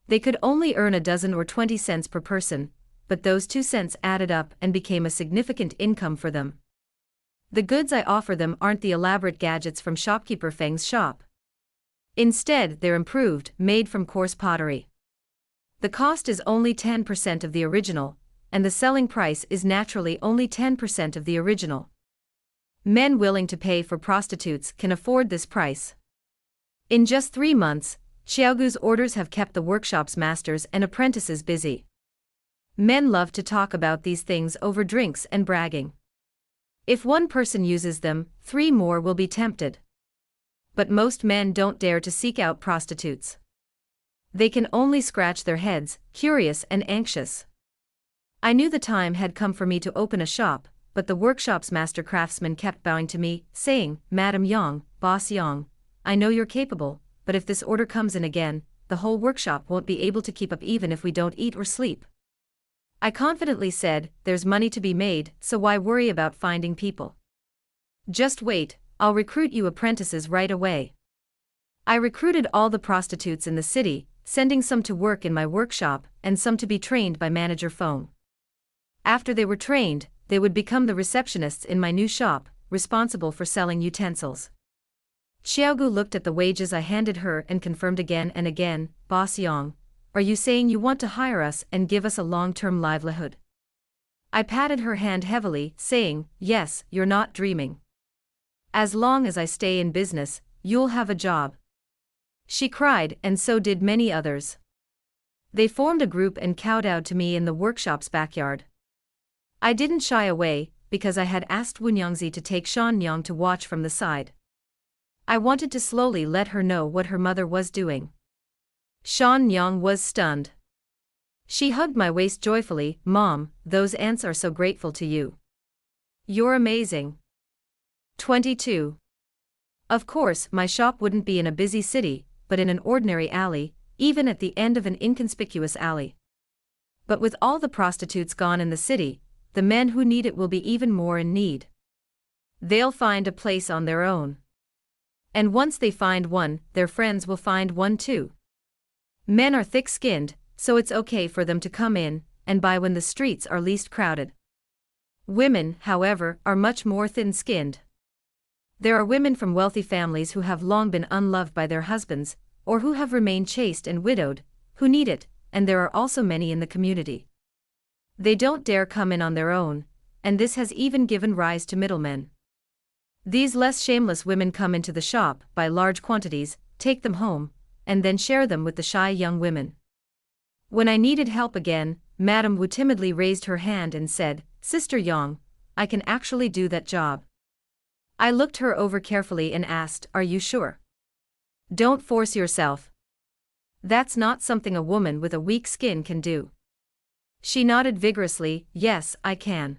They could only earn a dozen or 20 cents per person, but those 2 cents added up and became a significant income for them. The goods I offer them aren't the elaborate gadgets from shopkeeper Feng's shop. Instead, they're improved, made from coarse pottery. The cost is only 10% of the original, and the selling price is naturally only 10% of the original. Men willing to pay for prostitutes can afford this price. In just 3 months, Xiaogu's orders have kept the workshop's masters and apprentices busy. Men love to talk about these things over drinks and bragging. If one person uses them, 3 more will be tempted. But most men don't dare to seek out prostitutes. They can only scratch their heads, curious and anxious. I knew the time had come for me to open a shop, but the workshop's master craftsman kept bowing to me, saying, "Madam Yang, Boss Yang, I know you're capable, but if this order comes in again, the whole workshop won't be able to keep up even if we don't eat or sleep." I confidently said, "There's money to be made, so why worry about finding people? Just wait, I'll recruit you apprentices right away." I recruited all the prostitutes in the city, sending some to work in my workshop and some to be trained by Manager Feng. After they were trained, they would become the receptionists in my new shop, responsible for selling utensils. Xiaogu looked at the wages I handed her and confirmed again and again, "Boss Yang, are you saying you want to hire us and give us a long-term livelihood?" I patted her hand heavily, saying, "Yes, you're not dreaming. As long as I stay in business, you'll have a job." She cried, and so did many others. They formed a group and kowtowed to me in the workshop's backyard. I didn't shy away, because I had asked Wunyangzi to take Shan Yang to watch from the side. I wanted to slowly let her know what her mother was doing. Shan Yang was stunned. She hugged my waist joyfully, "Mom, those ants are so grateful to you. You're amazing." 22. Of course, my shop wouldn't be in a busy city, but in an ordinary alley, even at the end of an inconspicuous alley. But with all the prostitutes gone in the city, the men who need it will be even more in need. They'll find a place on their own. And once they find one, their friends will find one too. Men are thick-skinned, so it's okay for them to come in and buy when the streets are least crowded. Women, however, are much more thin-skinned. There are women from wealthy families who have long been unloved by their husbands, or who have remained chaste and widowed, who need it, and there are also many in the community. They don't dare come in on their own, and this has even given rise to middlemen. These less shameless women come into the shop, buy large quantities, take them home, and then share them with the shy young women. When I needed help again, Madame Wu timidly raised her hand and said, "Sister Yang, I can actually do that job." I looked her over carefully and asked, "Are you sure? Don't force yourself. That's not something a woman with a weak skin can do." She nodded vigorously, "Yes, I can.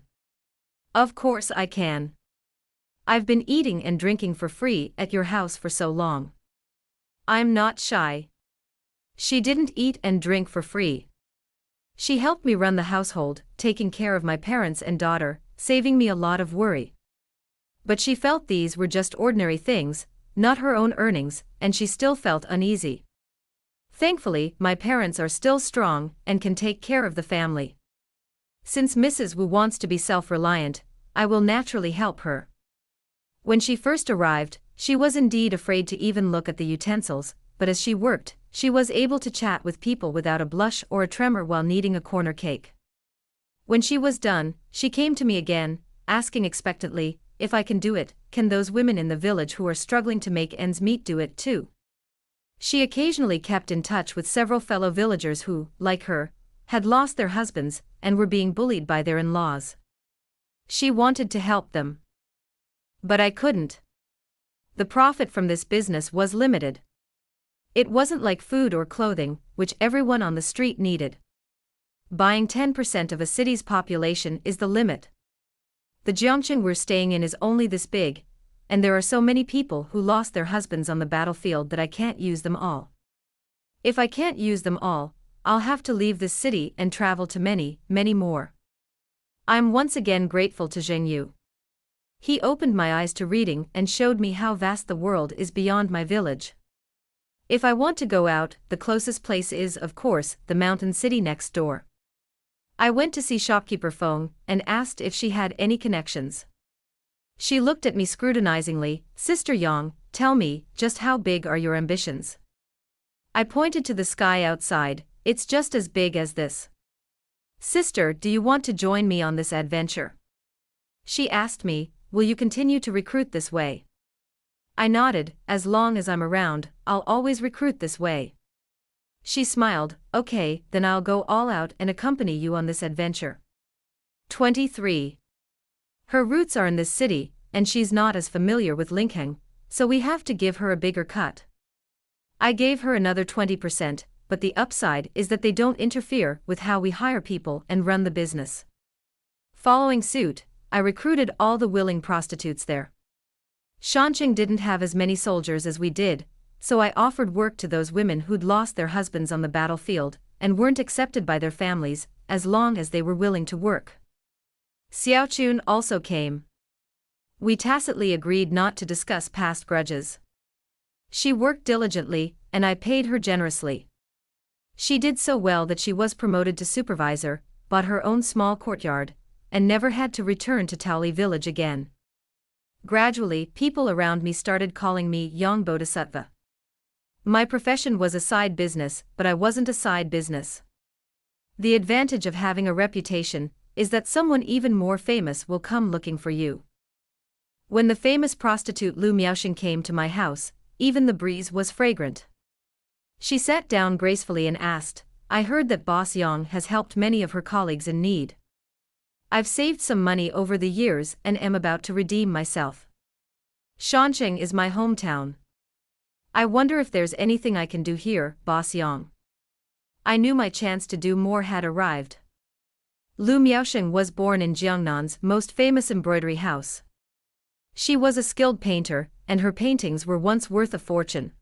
Of course I can. I've been eating and drinking for free at your house for so long. I'm not shy." She didn't eat and drink for free. She helped me run the household, taking care of my parents and daughter, saving me a lot of worry. But she felt these were just ordinary things, not her own earnings, and she still felt uneasy. Thankfully, my parents are still strong and can take care of the family. Since Mrs. Wu wants to be self-reliant, I will naturally help her. When she first arrived, she was indeed afraid to even look at the utensils, but as she worked, she was able to chat with people without a blush or a tremor while kneading a corner cake. When she was done, she came to me again, asking expectantly, if I can do it, can those women in the village who are struggling to make ends meet do it too? She occasionally kept in touch with several fellow villagers who, like her, had lost their husbands and were being bullied by their in-laws. She wanted to help them. But I couldn't. The profit from this business was limited. It wasn't like food or clothing, which everyone on the street needed. Buying 10% of a city's population is the limit. The Jiangcheng we're staying in is only this big, and there are so many people who lost their husbands on the battlefield that I can't use them all. If I can't use them all, I'll have to leave this city and travel to many, many more. I'm once again grateful to Zheng Yu. He opened my eyes to reading and showed me how vast the world is beyond my village. If I want to go out, the closest place is, of course, the mountain city next door. I went to see shopkeeper Feng and asked if she had any connections. She looked at me scrutinizingly. Sister Yang, tell me, just how big are your ambitions? I pointed to the sky outside. It's just as big as this. Sister, do you want to join me on this adventure? She asked me, will you continue to recruit this way? I nodded. As long as I'm around, I'll always recruit this way. She smiled. Okay, then I'll go all out and accompany you on this adventure. 23. Her roots are in this city, and she's not as familiar with Linkheng, so we have to give her a bigger cut. I gave her another 20%, but the upside is that they don't interfere with how we hire people and run the business. Following suit, I recruited all the willing prostitutes there. Shanqing didn't have as many soldiers as we did, so I offered work to those women who'd lost their husbands on the battlefield and weren't accepted by their families, as long as they were willing to work. Xiaochun also came. We tacitly agreed not to discuss past grudges. She worked diligently, and I paid her generously. She did so well that she was promoted to supervisor, bought her own small courtyard, and never had to return to Taoli village again. Gradually, people around me started calling me Young Bodhisattva. My profession was a side business, but I wasn't a side business. The advantage of having a reputation is that someone even more famous will come looking for you. When the famous prostitute Lu Miaoxing came to my house, even the breeze was fragrant. She sat down gracefully and asked, I heard that Boss Yang has helped many of her colleagues in need. I've saved some money over the years and am about to redeem myself. Shanqing is my hometown. I wonder if there's anything I can do here, Boss Yang. I knew my chance to do more had arrived. Lu Miaoxing was born in Jiangnan's most famous embroidery house. She was a skilled painter, and her paintings were once worth a fortune.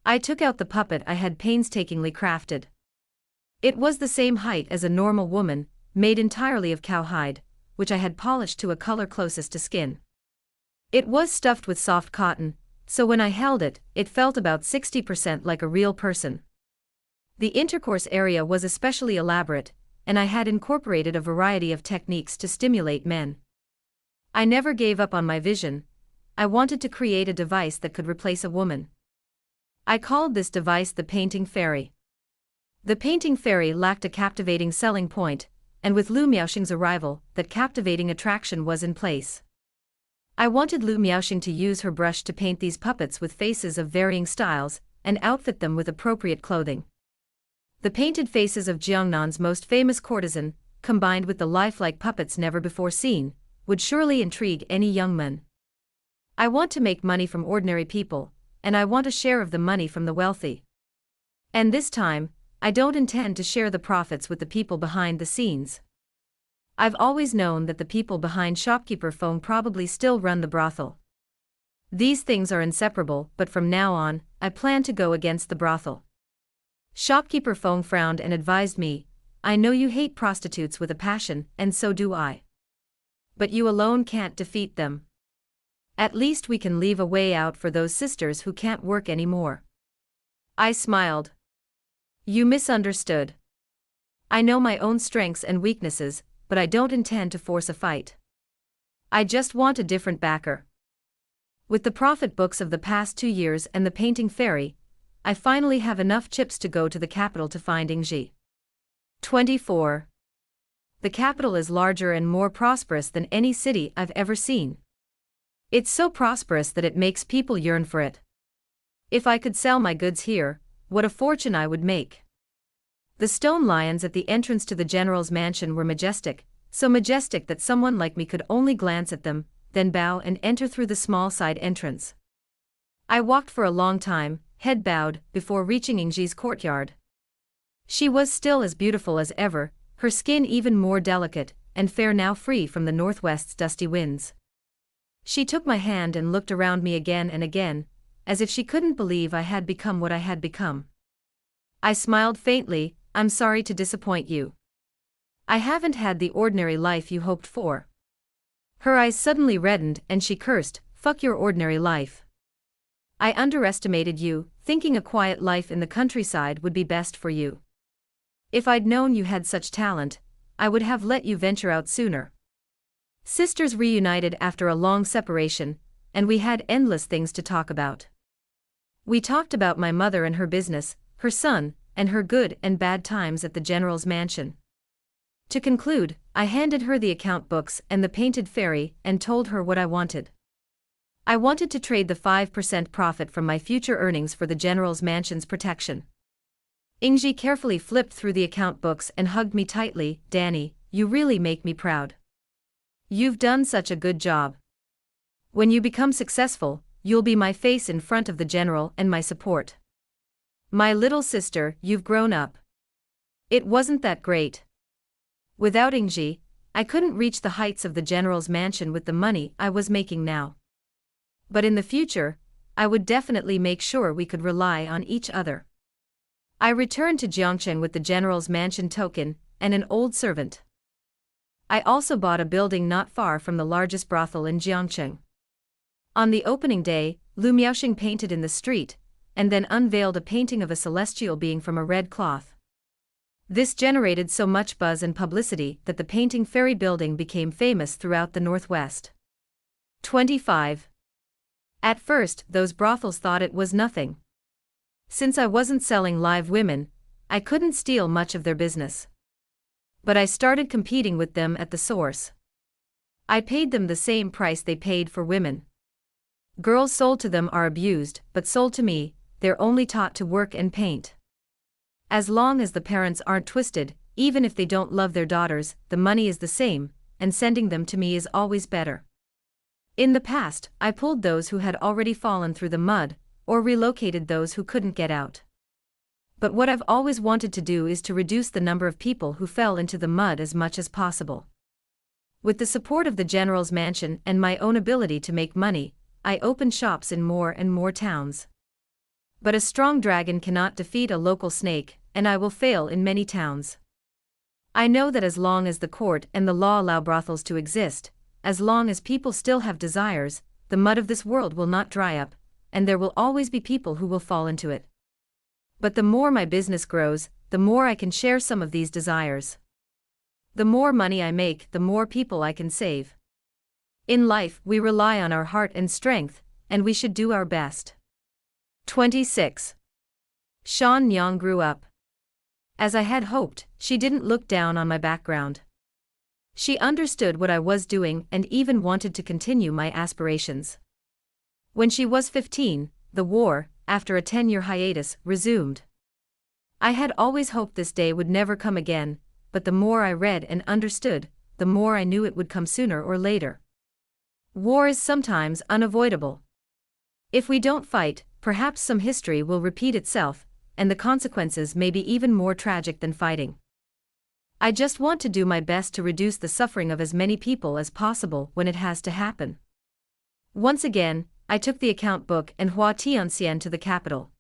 I took out the puppet I had painstakingly crafted. It was the same height as a normal woman, made entirely of cowhide, which I had polished to a color closest to skin. It was stuffed with soft cotton, so when I held it, it felt about 60% like a real person. The intercourse area was especially elaborate, and I had incorporated a variety of techniques to stimulate men. I never gave up on my vision. I wanted to create a device that could replace a woman. I called this device the painting fairy. The painting fairy lacked a captivating selling point, and with Lu Miaoxing's arrival, that captivating attraction was in place. I wanted Lu Miaoxing to use her brush to paint these puppets with faces of varying styles, and outfit them with appropriate clothing. The painted faces of Jiangnan's most famous courtesan, combined with the lifelike puppets never before seen, would surely intrigue any young man. I want to make money from ordinary people, and I want a share of the money from the wealthy. And this time, I don't intend to share the profits with the people behind the scenes. I've always known that the people behind shopkeeper Feng probably still run the brothel. These things are inseparable, but from now on, I plan to go against the brothel. Shopkeeper Feng frowned and advised me, I know you hate prostitutes with a passion, and so do I. But you alone can't defeat them. At least we can leave a way out for those sisters who can't work anymore. I smiled. You misunderstood. I know my own strengths and weaknesses, but I don't intend to force a fight. I just want a different backer. With the profit books of the past 2 years and the painting fairy, I finally have enough chips to go to the capital to find Ingji. 24. The capital is larger and more prosperous than any city I've ever seen. It's so prosperous that it makes people yearn for it. If I could sell my goods here, what a fortune I would make. The stone lions at the entrance to the general's mansion were majestic, so majestic that someone like me could only glance at them, then bow and enter through the small side entrance. I walked for a long time, head bowed, before reaching Ingji's courtyard. She was still as beautiful as ever, her skin even more delicate, and fair now free from the northwest's dusty winds. She took my hand and looked around me again and again, as if she couldn't believe I had become what I had become. I smiled faintly. I'm sorry to disappoint you. I haven't had the ordinary life you hoped for. Her eyes suddenly reddened and she cursed, fuck your ordinary life. I underestimated you, thinking a quiet life in the countryside would be best for you. If I'd known you had such talent, I would have let you venture out sooner. Sisters reunited after a long separation, and we had endless things to talk about. We talked about my mother and her business, her son, and her good and bad times at the general's mansion. To conclude, I handed her the account books and the painted fairy and told her what I wanted. I wanted to trade the 5% profit from my future earnings for the general's mansion's protection. Ingji carefully flipped through the account books and hugged me tightly. Danny, you really make me proud. You've done such a good job. When you become successful, you'll be my face in front of the general and my support. My little sister, you've grown up. It wasn't that great. Without Ingji, I couldn't reach the heights of the general's mansion with the money I was making now. But in the future, I would definitely make sure we could rely on each other. I returned to Jiangcheng with the general's mansion token and an old servant. I also bought a building not far from the largest brothel in Jiangcheng. On the opening day, Lu Miaoxing painted in the street, and then unveiled a painting of a celestial being from a red cloth. This generated so much buzz and publicity that the painting fairy building became famous throughout the Northwest. 25. At first, those brothels thought it was nothing. Since I wasn't selling live women, I couldn't steal much of their business. But I started competing with them at the source. I paid them the same price they paid for women. Girls sold to them are abused, but sold to me, they're only taught to work and paint. As long as the parents aren't twisted, even if they don't love their daughters, the money is the same, and sending them to me is always better. In the past, I pulled those who had already fallen through the mud, or relocated those who couldn't get out. But what I've always wanted to do is to reduce the number of people who fell into the mud as much as possible. With the support of the general's mansion and my own ability to make money, I opened shops in more and more towns. But a strong dragon cannot defeat a local snake, and I will fail in many towns. I know that as long as the court and the law allow brothels to exist, as long as people still have desires, the mud of this world will not dry up, and there will always be people who will fall into it. But the more my business grows, the more I can share some of these desires. The more money I make, the more people I can save. In life, we rely on our heart and strength, and we should do our best. 26. Shan Nyang grew up. As I had hoped, she didn't look down on my background. She understood what I was doing and even wanted to continue my aspirations. When she was 15, the war, after a 10-year hiatus, resumed. I had always hoped this day would never come again, but the more I read and understood, the more I knew it would come sooner or later. War is sometimes unavoidable. If we don't fight, perhaps some history will repeat itself, and the consequences may be even more tragic than fighting. I just want to do my best to reduce the suffering of as many people as possible when it has to happen. Once again, I took the account book and Hua Tianxian to the capital.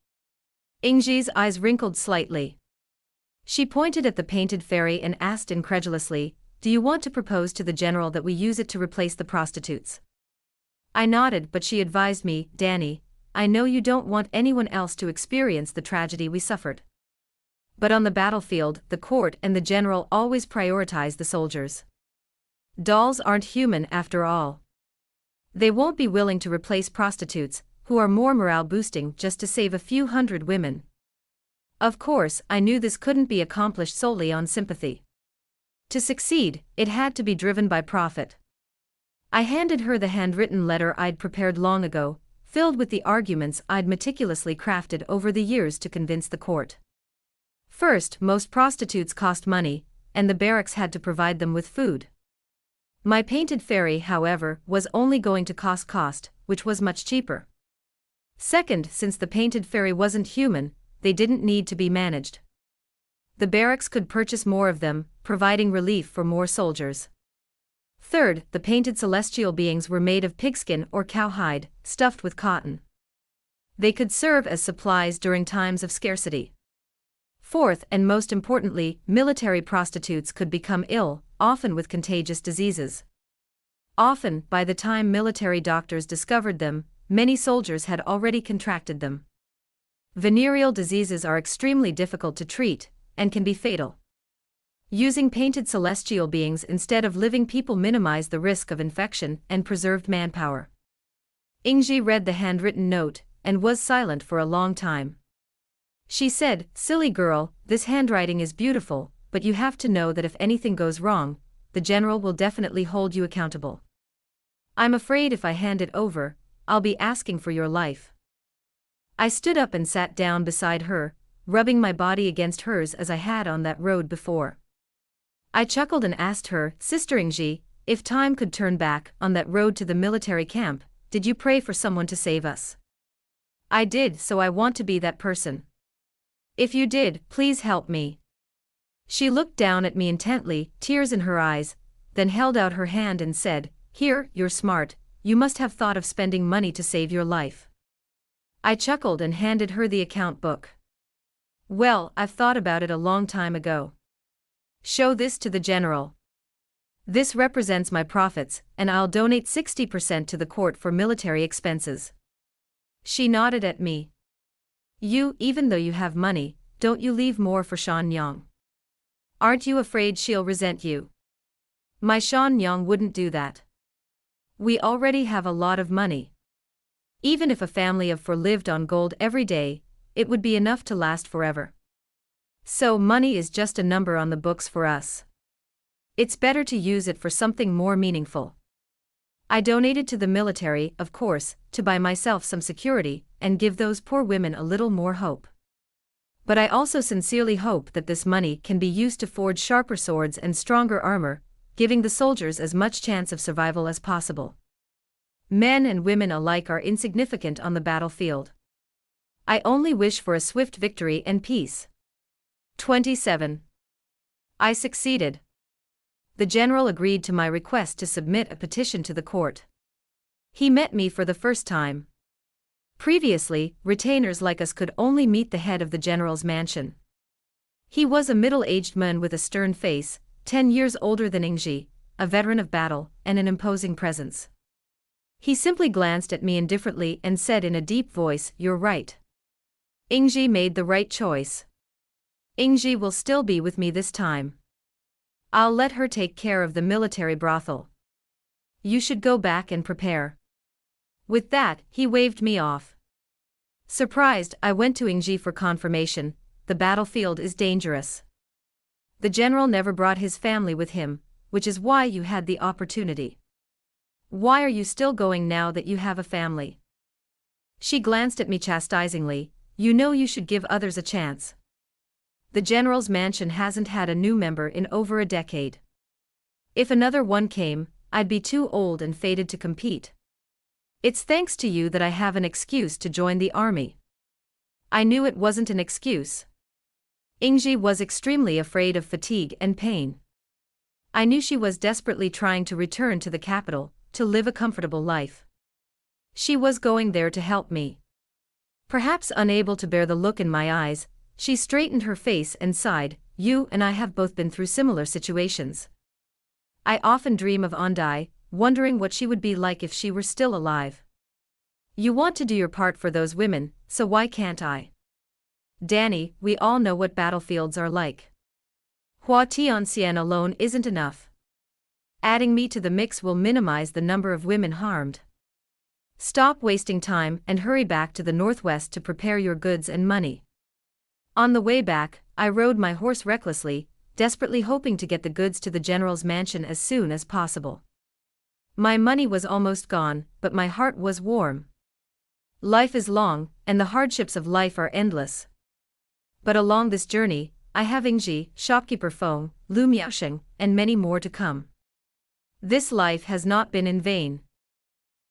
Ingji's eyes wrinkled slightly. She pointed at the painted fairy and asked incredulously, "Do you want to propose to the general that we use it to replace the prostitutes?" I nodded, but she advised me, "Danny, I know you don't want anyone else to experience the tragedy we suffered. But on the battlefield, the court and the general always prioritize the soldiers. Dolls aren't human after all. They won't be willing to replace prostitutes, who are more morale-boosting just to save a few hundred women. Of course, I knew this couldn't be accomplished solely on sympathy. To succeed, it had to be driven by profit. I handed her the handwritten letter I'd prepared long ago, filled with the arguments I'd meticulously crafted over the years to convince the court. First, most prostitutes cost money, and the barracks had to provide them with food. My painted fairy, however, was only going to cost, which was much cheaper. Second, since the painted fairy wasn't human, they didn't need to be managed. The barracks could purchase more of them, providing relief for more soldiers. Third, the painted celestial beings were made of pigskin or cowhide, stuffed with cotton. They could serve as supplies during times of scarcity. Fourth, and most importantly, military prostitutes could become ill, often with contagious diseases. Often, by the time military doctors discovered them, many soldiers had already contracted them. Venereal diseases are extremely difficult to treat, and can be fatal. Using painted celestial beings instead of living people minimized the risk of infection and preserved manpower. Ingji read the handwritten note, and was silent for a long time. She said, "Silly girl, this handwriting is beautiful, but you have to know that if anything goes wrong, the general will definitely hold you accountable. I'm afraid if I hand it over, I'll be asking for your life." I stood up and sat down beside her, rubbing my body against hers as I had on that road before. I chuckled and asked her, "Sister Ingji, if time could turn back on that road to the military camp, did you pray for someone to save us?" "I did, so I want to be that person." "If you did, please help me." She looked down at me intently, tears in her eyes, then held out her hand and said, "Here, you're smart, you must have thought of spending money to save your life." I chuckled and handed her the account book. "Well, I've thought about it a long time ago. Show this to the general. This represents my profits, and I'll donate 60% to the court for military expenses." She nodded at me. "You, even though you have money, don't you leave more for Shan Yang? Aren't you afraid she'll resent you?" "My Shan Yang wouldn't do that. We already have a lot of money. Even if a family of 4 lived on gold every day, it would be enough to last forever. So money is just a number on the books for us. It's better to use it for something more meaningful." I donated to the military, of course, to buy myself some security, and give those poor women a little more hope. But I also sincerely hope that this money can be used to forge sharper swords and stronger armor, giving the soldiers as much chance of survival as possible. Men and women alike are insignificant on the battlefield. I only wish for a swift victory and peace. 27. I succeeded. The general agreed to my request to submit a petition to the court. He met me for the first time. Previously, retainers like us could only meet the head of the general's mansion. He was a middle-aged man with a stern face, 10 years older than Ingji, a veteran of battle, and an imposing presence. He simply glanced at me indifferently and said in a deep voice, "You're right. Ingji made the right choice. Ingji will still be with me this time. I'll let her take care of the military brothel. You should go back and prepare." With that, he waved me off. Surprised, I went to Ingji for confirmation. The battlefield is dangerous. The general never brought his family with him, which is why you had the opportunity. Why are you still going now that you have a family? She glanced at me chastisingly. You know you should give others a chance. The general's mansion hasn't had a new member in over a decade. If another one came, I'd be too old and faded to compete. It's thanks to you that I have an excuse to join the army. I knew it wasn't an excuse. Ingji was extremely afraid of fatigue and pain. I knew she was desperately trying to return to the capital, to live a comfortable life. She was going there to help me. Perhaps unable to bear the look in my eyes, she straightened her face and sighed. "You and I have both been through similar situations. I often dream of Andai, wondering what she would be like if she were still alive. You want to do your part for those women, so why can't I? Danny, we all know what battlefields are like. Hua Tianxian alone isn't enough. Adding me to the mix will minimize the number of women harmed. Stop wasting time and hurry back to the northwest to prepare your goods and money. On the way back, I rode my horse recklessly, desperately hoping to get the goods to the general's mansion as soon as possible. My money was almost gone, but my heart was warm. Life is long, and the hardships of life are endless. But along this journey, I have Ingji, shopkeeper Feng, Lu Miaosheng, and many more to come. This life has not been in vain.